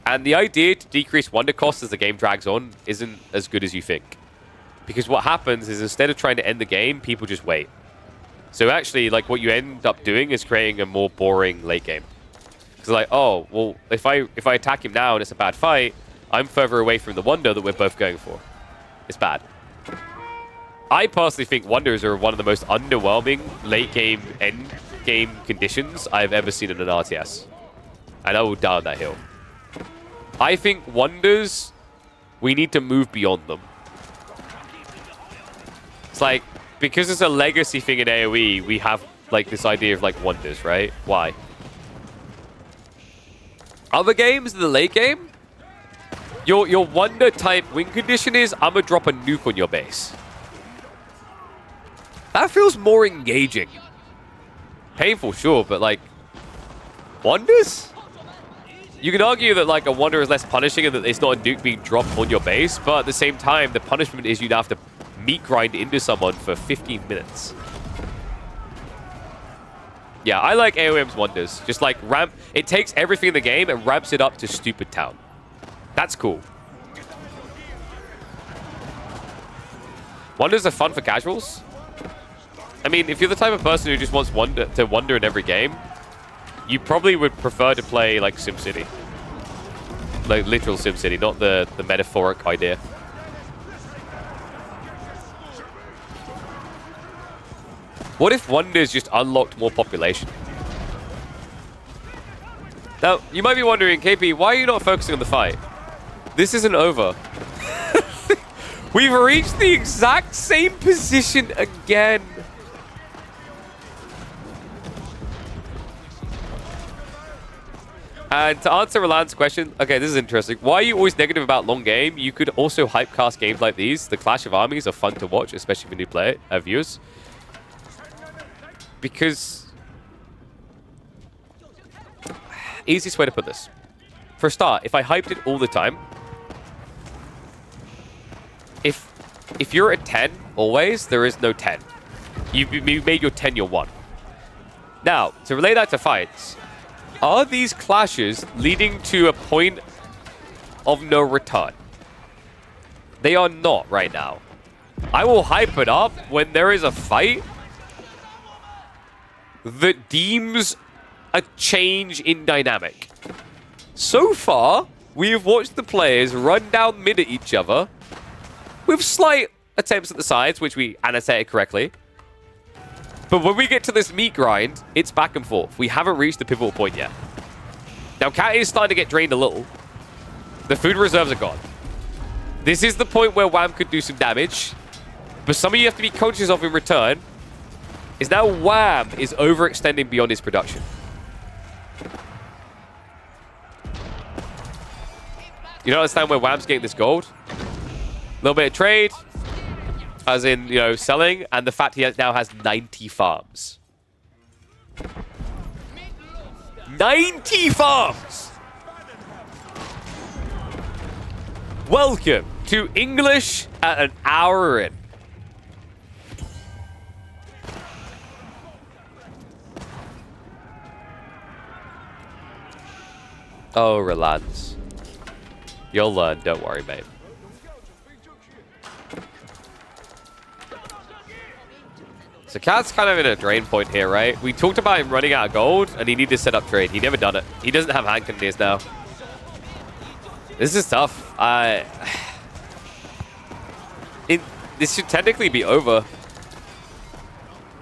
And the idea to decrease wonder cost as the game drags on isn't as good as you think. Because what happens is instead of trying to end the game, people just wait. So actually, like, what you end up doing is creating a more boring late game. Because like, oh, well, if I attack him now and it's a bad fight, I'm further away from the wonder that we're both going for. It's bad. I personally think wonders are one of the most underwhelming late game, end game conditions I've ever seen in an RTS. And I will die on that hill. I think wonders, we need to move beyond them. It's like, because it's a legacy thing in AoE, we have like this idea of like wonders, right? Why? Other games in the late game, your wonder type win condition is, I'm gonna drop a nuke on your base. That feels more engaging. Painful, sure, but like, wonders? You can argue that like a wonder is less punishing and that it's not a nuke being dropped on your base, but at the same time, the punishment is you'd have to meat grind into someone for 15 minutes. Yeah, I like AOM's wonders. Just like ramp, it takes everything in the game and ramps it up to stupid town. That's cool. Wonders are fun for casuals. I mean, if you're the type of person who just wants to wonder in every game, you probably would prefer to play like SimCity. Like literal SimCity, not the metaphoric idea. What if wonders just unlocked more population? Now, you might be wondering, KP, why are you not focusing on the fight? This isn't over. We've reached the exact same position again. And to answer Roland's question, okay, this is interesting. Why are you always negative about long game? You could also hypecast games like these. The Clash of Armies are fun to watch, especially for new viewers. Because... easiest way to put this. For a start, if I hyped it all the time, if you're at 10 always, there is no 10. You made your 10 your 1. Now, to relate that to fights, are these clashes leading to a point of no return? They are not right now. I will hype it up when there is a fight that deems a change in dynamic. So far, we have watched the players run down mid at each other with slight attempts at the sides, which we annotated correctly. But when we get to this meat grind, it's back and forth. We haven't reached the pivotal point yet. Now, Cat is starting to get drained a little. The food reserves are gone. This is the point where Wham could do some damage. But something you have to be conscious of in return is now Wham is overextending beyond his production. You don't understand where Wham's getting this gold? A little bit of trade. As in, you know, selling, and the fact he now has 90 farms. 90 farms! Welcome to English at an hour in. Oh, Relans. You'll learn, don't worry, mate. So Cat's kind of in a drain point here, right? We talked about him running out of gold, and he needed to set up trade. He never done it. He doesn't have hand cannoneers now. This is tough. This should technically be over.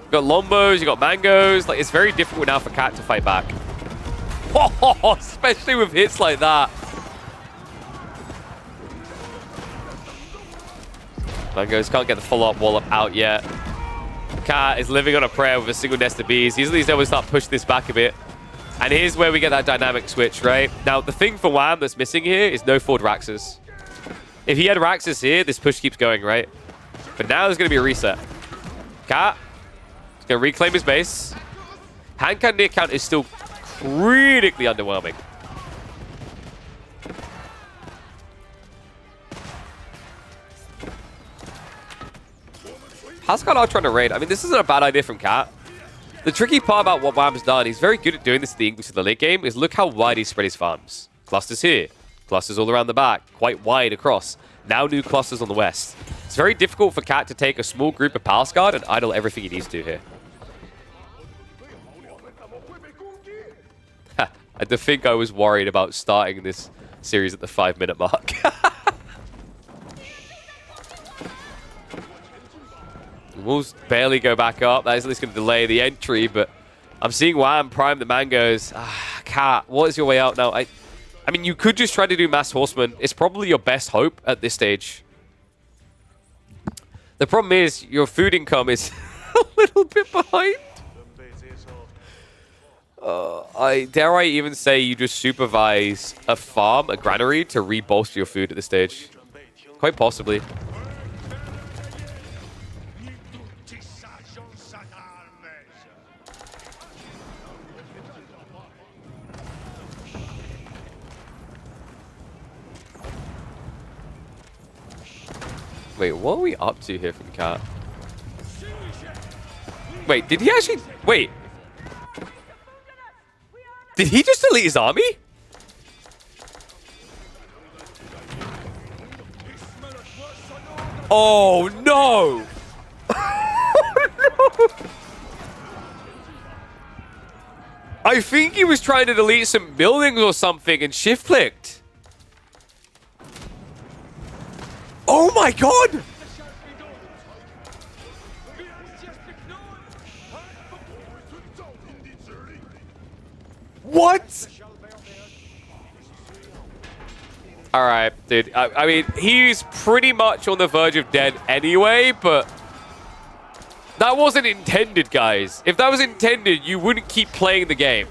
You got Lombos, you got Mangoes. Like, it's very difficult now for Cat to fight back. Oh, especially with hits like that. Mangoes can't get the follow-up wallop out yet. Cat is living on a prayer with a single nest of bees. He's at least able to start pushing this back a bit. And here's where we get that dynamic switch, right? Now, the thing for Wham that's missing here is no forward Raxes. If he had Raxes here, this push keeps going, right? But now there's going to be a reset. Cat is going to reclaim his base. Hand cannoneer count is still critically underwhelming. Haskell trying to raid. I mean, this isn't a bad idea from Cat. The tricky part about what Wham's done, he's very good at doing this in the English in the late game, is look how wide he spread his farms. Clusters here. Clusters all around the back. Quite wide across. Now new clusters on the west. It's very difficult for Cat to take a small group of Palace Guard and idle everything he needs to here. I do think I was worried about starting this series at the 5-minute mark. Wolves barely go back up. That is at least going to delay the entry, but I'm seeing Wham prime the Mangoes. Cat, what is your way out now? I mean, you could just try to do Mass Horseman. It's probably your best hope at this stage. The problem is your food income is a little bit behind. Dare I even say you just supervise a farm, a granary, to re-bolster your food at this stage? Quite possibly. Wait, what are we up to here from Cat? Wait, did he actually... Wait. Did he just delete his army? Oh, no! Oh, no! I think he was trying to delete some buildings or something and shift-clicked. Oh my god! What? Alright, dude. I mean, he's pretty much on the verge of dead anyway, but that wasn't intended, guys. If that was intended, you wouldn't keep playing the game.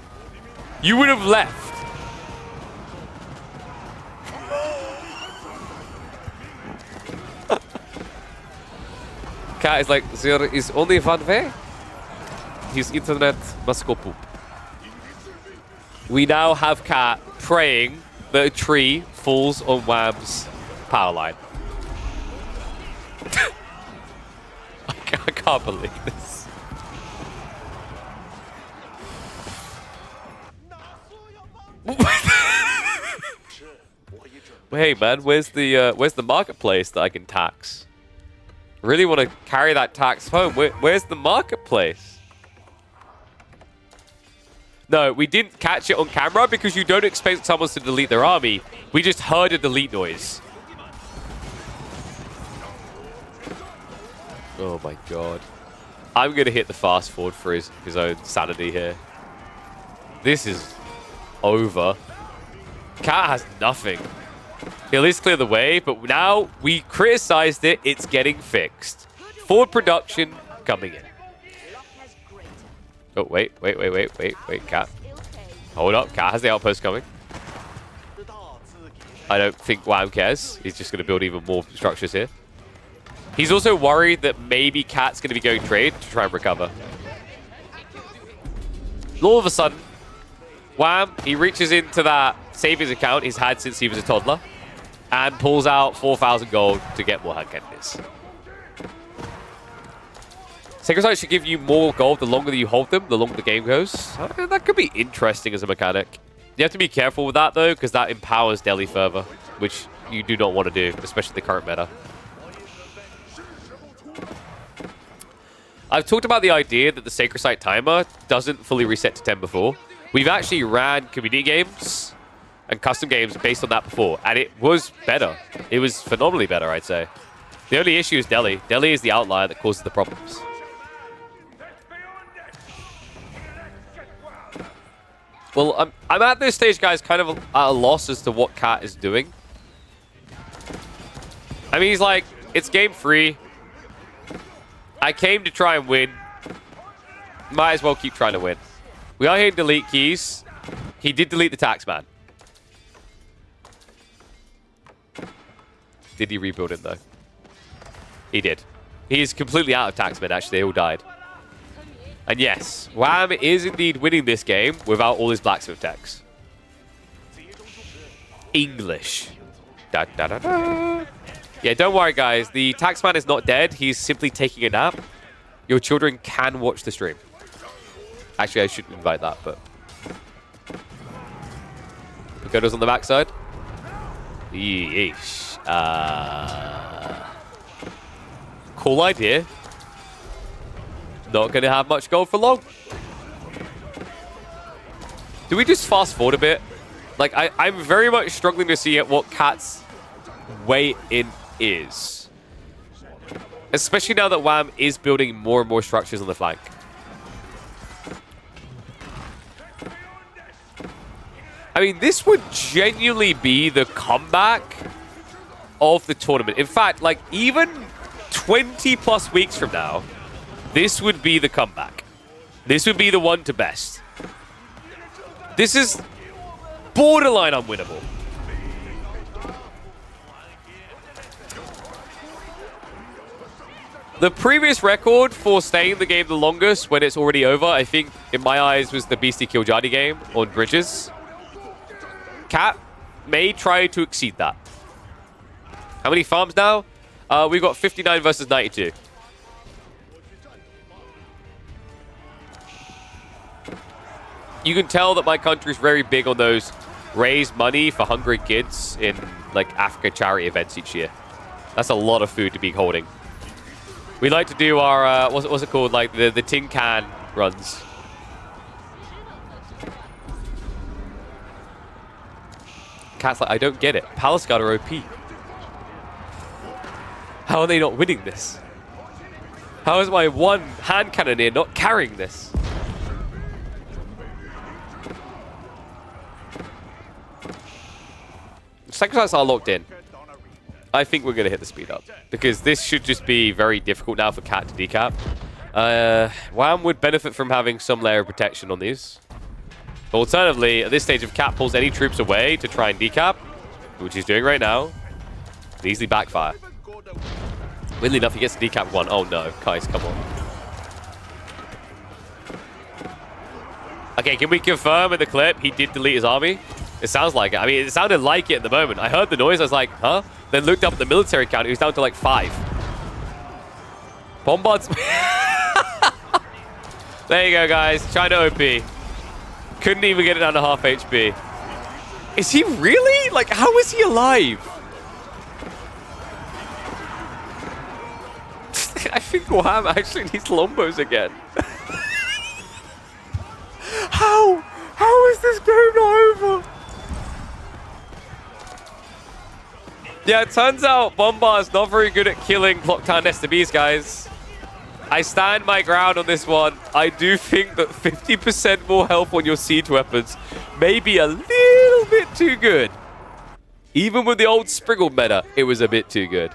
You would have left. Cat is like, there is only one way. His internet must go poop. We now have Cat praying that a tree falls on Wham's power line. I can't believe this. Hey man, where's the marketplace that I can tax? I really want to carry that tax home. Where's the marketplace? No, we didn't catch it on camera because you don't expect someone to delete their army. We just heard a delete noise. Oh my god. I'm going to hit the fast forward for his own sanity here. This is over. Cat has nothing. He'll at least clear the way, but now we criticized it. It's getting fixed. Forward production coming in. Oh, wait, Cat. Hold up, Cat has the outpost coming. I don't think Wham cares. He's just going to build even more structures here. He's also worried that maybe Cat's going to be going trade to try and recover. All of a sudden, Wham, he reaches into that savings account he's had since he was a toddler and pulls out 4,000 gold to get more hand cannons. Sacred Sites should give you more gold the longer that you hold them, the longer the game goes. That could be interesting as a mechanic. You have to be careful with that, though, because that empowers Delhi further, which you do not want to do, especially the current meta. I've talked about the idea that the Sacred Site timer doesn't fully reset to 10 before. We've actually ran community games and custom games based on that before, and it was better. It was phenomenally better, I'd say. The only issue is Delhi. Delhi is the outlier that causes the problems. Well, I'm at this stage, guys, kind of at a loss as to what Cat is doing. I mean, he's like, it's game 3. I came to try and win. Might as well keep trying to win. We are hitting delete keys. He did delete the taxman. Did he rebuild him, though? He did. He's completely out of taxmen, actually. They all died. And yes, Wham is indeed winning this game without all his blacksmith techs. English. Da, da, da, da. Yeah, don't worry, guys. The taxman is not dead. He's simply taking a nap. Your children can watch the stream. Actually, I shouldn't invite that, but... Pagoda's on the backside. Yeesh. Cool idea. Not going to have much gold for long. Do we just fast forward a bit? Like, I'm very much struggling to see what Cat's way in is. Especially now that Wham is building more and more structures on the flank. I mean, this would genuinely be the comeback of the tournament. In fact, like, even 20 plus weeks from now, this would be the comeback. This would be the one to best. This is borderline unwinnable. The previous record for staying the game the longest when it's already over, I think, in my eyes, was the Beastie Kiljadi game on Bridges. Cat may try to exceed that. How many farms now? We've got 59 versus 92. You can tell that my country is very big on those raise money for hungry kids in like Africa charity events each year. That's a lot of food to be holding. We like to do our, what's it called? Like the tin can runs. Cat's like, I don't get it. Palace Guard are OP. How are they not winning this? How is my one hand cannoneer not carrying this? Sacrifices are locked in. I think we're going to hit the speed up because this should just be very difficult now for Cat to decap. Wham would benefit from having some layer of protection on these. But alternatively, at this stage, if Cat pulls any troops away to try and decap, which he's doing right now, easily backfire. Weirdly enough, he gets to decap one. Oh no, guys, come on. Okay, can we confirm in the clip he did delete his army? It sounds like it. I mean, it sounded like it at the moment. I heard the noise. I was like, huh? Then looked up at the military count. It was down to like 5. Bombards. There you go, guys. China OP. Couldn't even get it down to half HP. Is he really? Like, how is he alive? I think Wham actually needs Lombos again. How? Yeah, it turns out Bombar is not very good at killing Clock Tower STBs, guys. I stand my ground on this one. I do think that 50% more health on your siege weapons may be a little bit too good. Even with the old Spriggle meta, it was a bit too good.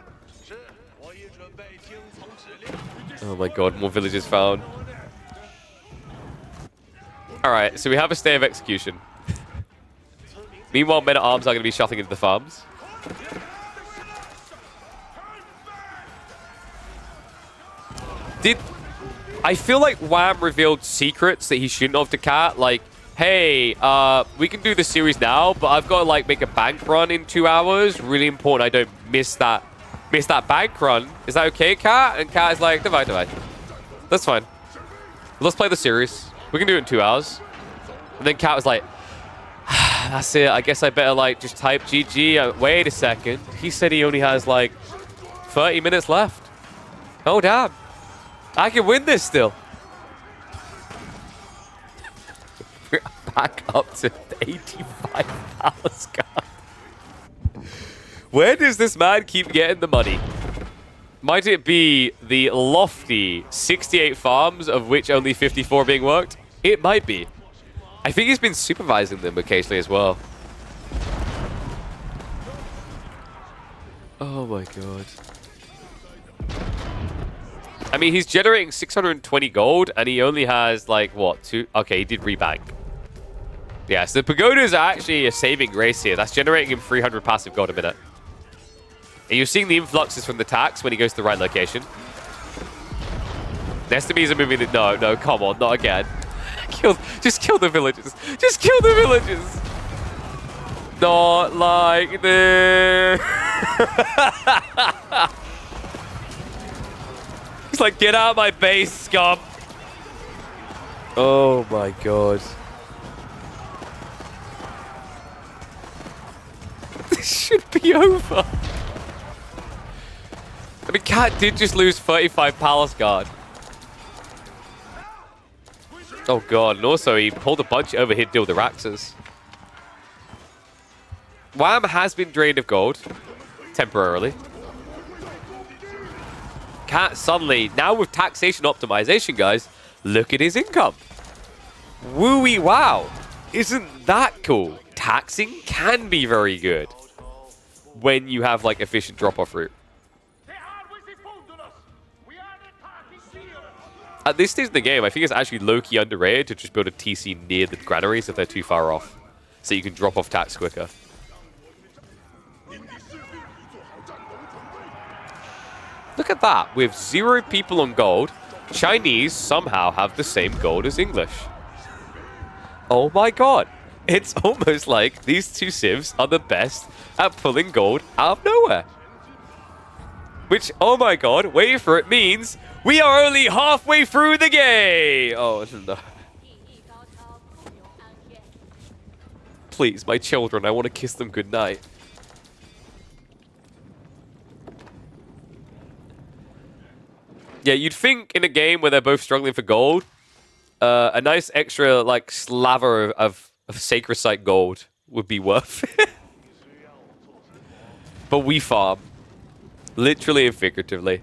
Oh my god, more villages found. Alright, so we have a stay of execution. Meanwhile, men at arms are going to be shuffling into the farms. I feel like Wham revealed secrets that he shouldn't have to Cat. Like, hey, we can do the series now, but I've got to like make a bank run in 2 hours. Really important I don't miss that bank run. Is that okay, Cat? And Cat is like, divide. That's fine. Let's play the series. We can do it in 2 hours. And then Cat was like, that's it. I guess I better like just type GG. Wait a second. He said he only has like 30 minutes left. Oh, damn. I can win this still. We're back up to 85,000. Where does this man keep getting the money? Might it be the lofty 68 farms, of which only 54 are being worked? It might be. I think he's been supervising them occasionally as well. Oh my god. I mean, he's generating 620 gold, and he only has, like, what, 2? Okay, he did rebank. Yeah, so the pagodas are actually a saving grace here. That's generating him 300 passive gold a minute. And you're seeing the influxes from the tax when he goes to the right location. The SMEs are moving... No, come on, not again. Just kill the villages. Just kill the villages. Not like this. He's like, get out of my base, scum. Oh my god. This should be over. I mean, Cat did just lose 35 Palace Guard. Oh god, and also he pulled a bunch over here to deal with the Raxas. Wham has been drained of gold. Temporarily. Cat suddenly, now with taxation optimization, guys, look at his income. Wooey wow. Isn't that cool? Taxing can be very good when you have like efficient drop-off route. At this stage of the game, I think it's actually low-key underrated to just build a TC near the granaries if they're too far off, so you can drop off tax quicker. Look at that. With 0 people on gold, Chinese somehow have the same gold as English. Oh my god. It's almost like these two civs are the best at pulling gold out of nowhere. Which, oh my god, wait for it, means we are only halfway through the game! Oh, no. Please, my children, I want to kiss them goodnight. Yeah, you'd think in a game where they're both struggling for gold, a nice extra, like, slaver of sacred site gold would be worth it. But we farm. Literally and figuratively.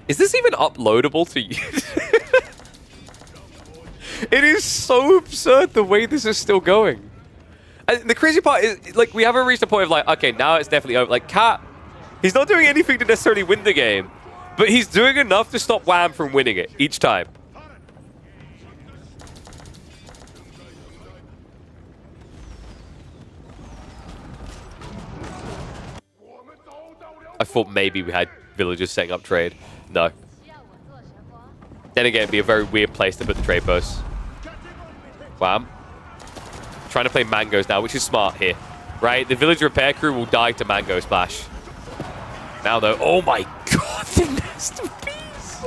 Is this even uploadable to you? It is so absurd the way this is still going. And the crazy part is, like, we haven't reached a point of, like, okay, now it's definitely over. Like, Cat, he's not doing anything to necessarily win the game, but he's doing enough to stop Wham from winning it each time. I thought maybe we had villagers setting up trade. No. Then again, it'd be a very weird place to put the trade posts. Wham. Trying to play mangoes now, which is smart here. Right? The village repair crew will die to mango splash. Now though, oh my god, the nest of bees.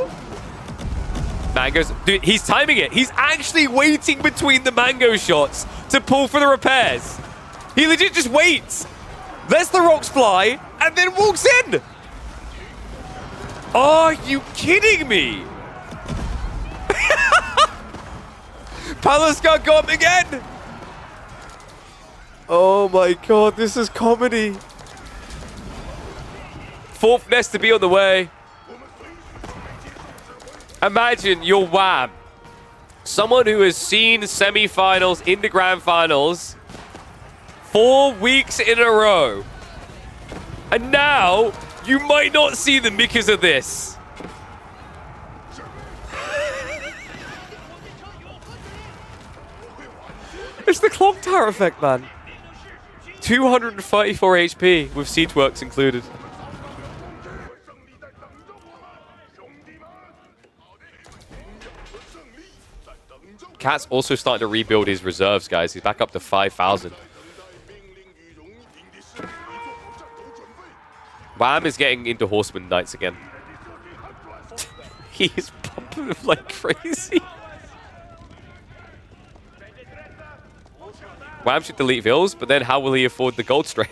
Mangoes. Dude, he's timing it. He's actually waiting between the mango shots to pull for the repairs. He legit just waits. Lets the rocks fly, and then walks in! Are you kidding me? Palace got him again! Oh my god, this is comedy. Fourth nest to be on the way. Imagine you're Wham. Someone who has seen semi-finals into grand finals 4 weeks in a row. And now, you might not see them because of this. It's the clock tower effect, man. 234 HP with siege works included. Cat's also starting to rebuild his reserves, guys. He's back up to 5,000. Wham is getting into Horseman Knights again. He is pumping them like crazy. Wham should delete Vils, but then how will he afford the gold strain?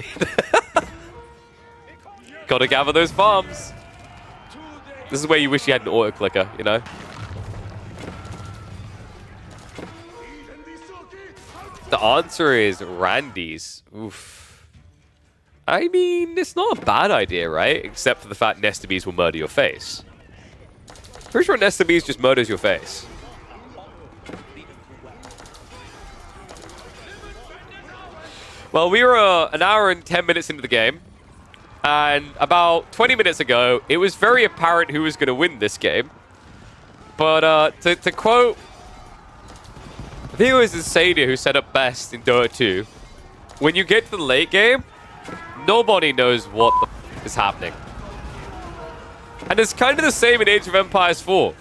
Gotta gather those farms. This is where you wish you had an auto clicker, you know? The answer is Randy's. Oof. I mean, it's not a bad idea, right? Except for the fact Nesta Bees will murder your face. Pretty sure Nesta Bees just murders your face. Well, we were an hour and 10 minutes into the game. And about 20 minutes ago, it was very apparent who was going to win this game. But to quote... I think it was Sadia who set up best in Dota 2. When you get to the late game, nobody knows what the f is happening. And it's kind of the same in Age of Empires 4.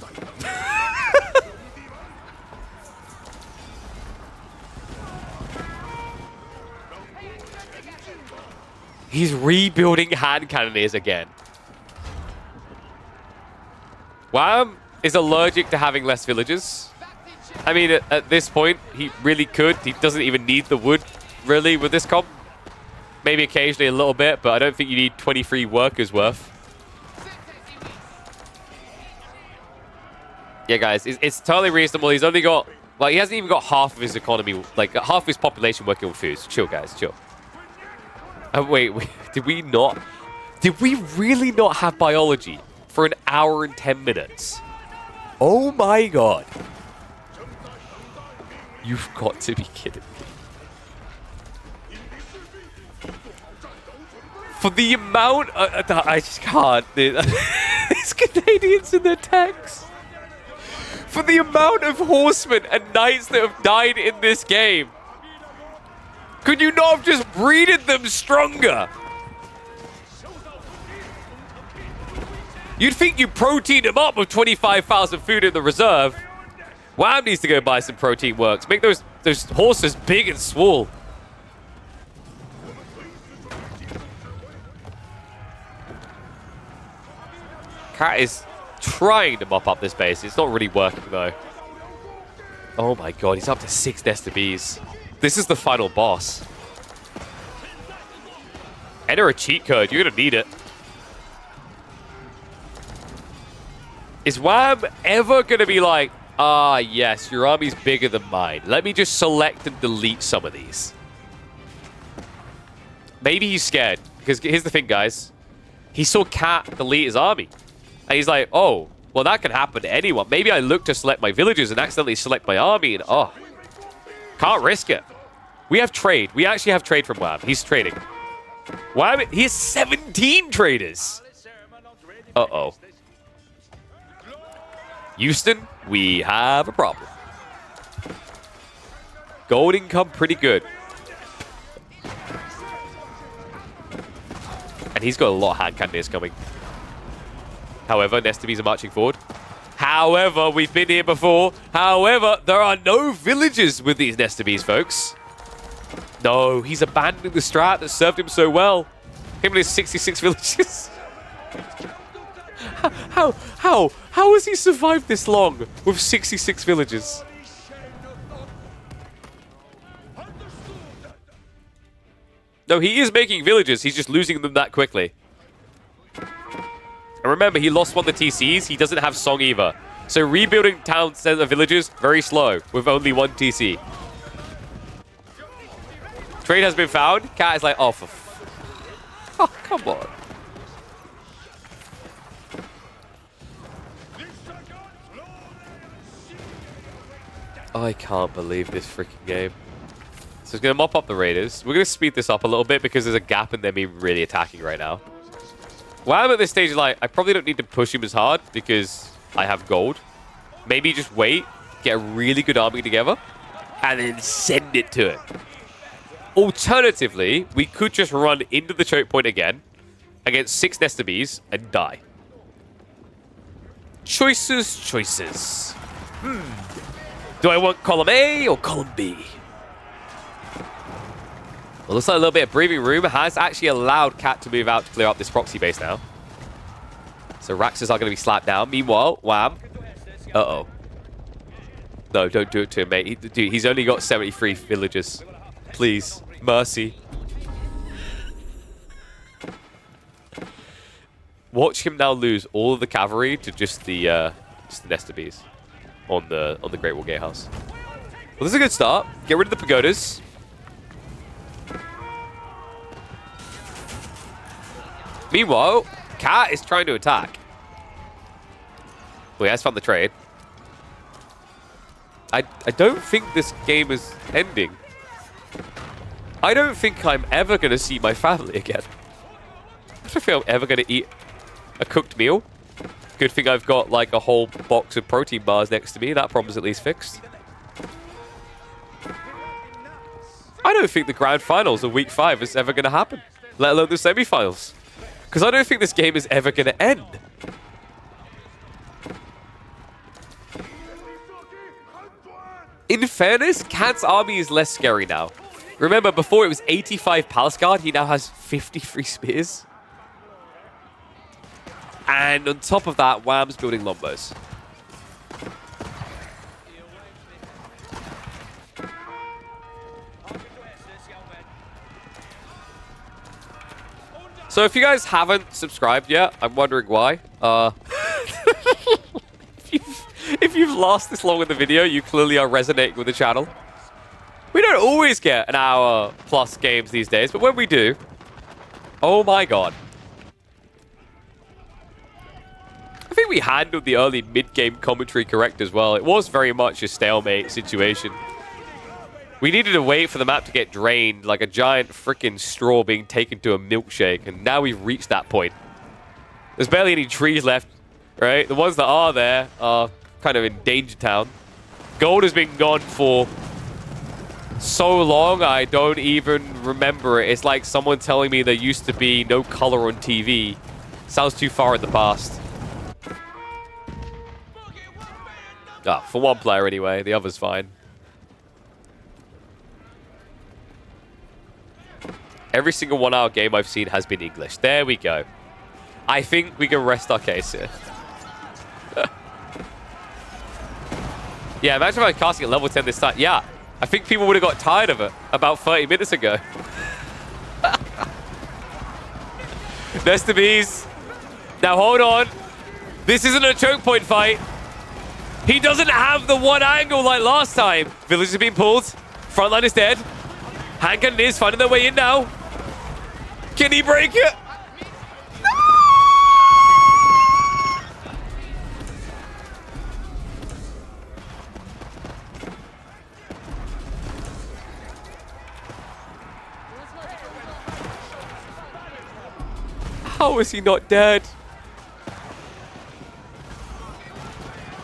He's rebuilding hand cannoneers again. Wham is allergic to having less villagers. I mean, at this point, he really could. He doesn't even need the wood, really, with this comp. Maybe occasionally a little bit, but I don't think you need 23 workers worth. Yeah, guys, it's totally reasonable. He's only got... Well, he hasn't even got half of his economy, like, half of his population working with food. So chill, guys, chill. Wait, did we not... Did we really not have biology for an hour and 10 minutes? Oh my god. You've got to be kidding me. For the amount... I just can't. These Canadians in their tanks. For the amount of horsemen and knights that have died in this game. Could you not have just breeded them stronger? You'd think you protein them up with 25,000 food in the reserve. Wham needs to go buy some protein works. Make those horses big and swole. Cat is trying to mop up this base. It's not really working, though. Oh my god, he's up to 6 Nesta Bees. This is the final boss. Enter a cheat code. You're going to need it. Is Wham ever going to be like, ah, yes, your army's bigger than mine. Let me just select and delete some of these. Maybe he's scared. Because here's the thing, guys. He saw Cat delete his army. And he's like, oh, well, that can happen to anyone. Maybe I look to select my villagers and accidentally select my army. And, oh, can't risk it. We have trade. We actually have trade from Wham. He's trading. Wham, he has 17 traders. Uh-oh. Houston, we have a problem. Gold income pretty good. And he's got a lot of hand cannoneers coming. However, Nesta Bees are marching forward. However, we've been here before. However, there are no villagers with these Nesta Bees, folks. No, he's abandoning the strat that served him so well. Him and his 66 villages. How has he survived this long with 66 villages? No, he is making villages. He's just losing them that quickly. And remember, he lost one of the TCs. He doesn't have Song either. So rebuilding town center villages, very slow with only one TC. Trade has been found. Cat is like, oh, oh, come on. I can't believe this freaking game. So it's going to mop up the Raiders. We're going to speed this up a little bit because there's a gap in them being really attacking right now. Well, I'm at this stage, like, I probably don't need to push him as hard because I have gold. Maybe just wait, get a really good army together, and then send it to it. Alternatively, we could just run into the choke point again against 6 Nesta Bees and die. Choices, choices. Do I want column A or column B? Well, looks like a little bit of breathing room has actually allowed Cat to move out to clear up this proxy base now. So Raxes are going to be slapped down. Meanwhile, Wham. Uh-oh. No, don't do it to him, mate. Dude, he's only got 73 villagers. Please. Mercy. Watch him now lose all of the cavalry to just the Nesta Bees on the Great Wall Gatehouse. Well, this is a good start. Get rid of the pagodas. Meanwhile, Cat is trying to attack. Well, he has found the trade. I don't think this game is ending. I don't think I'm ever going to see my family again. I don't think I'm ever going to eat a cooked meal. Good thing I've got like a whole box of protein bars next to me. That problem's at least fixed. I don't think the grand finals of week 5 is ever going to happen. Let alone the semi-finals. Because I don't think this game is ever going to end. In fairness, Cat's army is less scary now. Remember, before it was 85 Palace Guard, he now has 53 spears. And on top of that, Wham's building Lombos. So if you guys haven't subscribed yet, I'm wondering why. If you've lost this long in the video, you clearly are resonating with the channel. We don't always get an hour plus games these days, but when we do, oh my god. I think we handled the early mid-game commentary correct as well. It was very much a stalemate situation. We needed to wait for the map to get drained like a giant freaking straw being taken to a milkshake, and now we've reached that point. There's barely any trees left, right? The ones that are there are kind of in danger town. Gold has been gone for so long, I don't even remember it. It's like someone telling me there used to be no color on TV. Sounds too far in the past. For one player anyway, the other's fine. Every single 1 hour game I've seen has been English. There we go. I think we can rest our case here. Yeah, imagine if I was casting at level 10 this time. Yeah, I think people would have got tired of it about 30 minutes ago. Nesta Bees. Now hold on. This isn't a choke point fight. He doesn't have the one angle like last time. Village has been pulled. Frontline is dead. Hand cannon is finding their way in now. Can he break it? How is he not dead?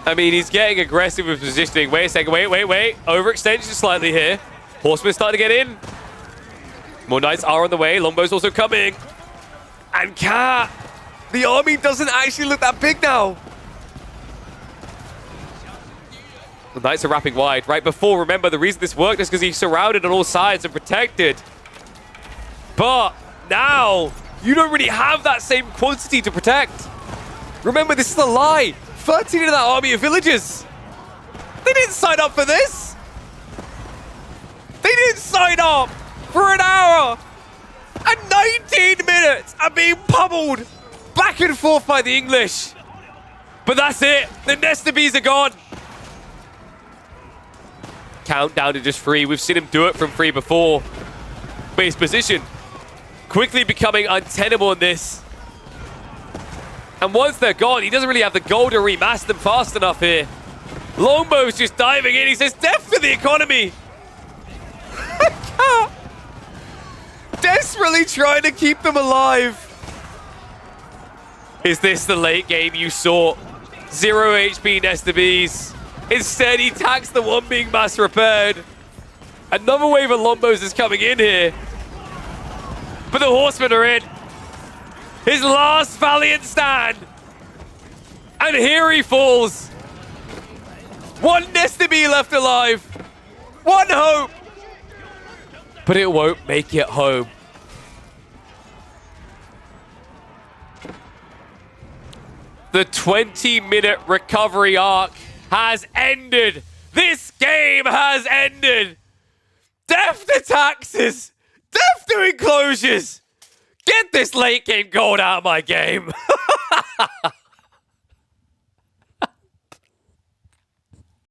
I mean, he's getting aggressive with positioning. Wait a second. Wait. Overextension slightly here. Horsemen starting to get in. More knights are on the way. Longbows also coming. And Cat. The army doesn't actually look that big now. The knights are wrapping wide. Right before, remember, the reason this worked is because he's surrounded on all sides and protected. But now, you don't really have that same quantity to protect. Remember, this is a lie. 13 of that army of villagers. They didn't sign up for this. They didn't sign up for an hour and 19 minutes and being pummeled back and forth by the English. But that's it. The Nesta Bees are gone. Count down to just 3. We've seen him do it from 3 before. But his position quickly becoming untenable in this. And once they're gone, he doesn't really have the goal to remass them fast enough here. Longbow's just diving in. He says, death for the economy. Desperately trying to keep them alive. Is this the late game you sought? 0 HP Nestabes. Instead, he attacks the one being mass repaired. Another wave of Longbos is coming in here. But the horsemen are in. His last valiant stand. And here he falls. One Nestabe left alive. One hope. But it won't make it home. The 20-minute recovery arc has ended. This game has ended. Death to taxes. Death to enclosures. Get this late game gold out of my game.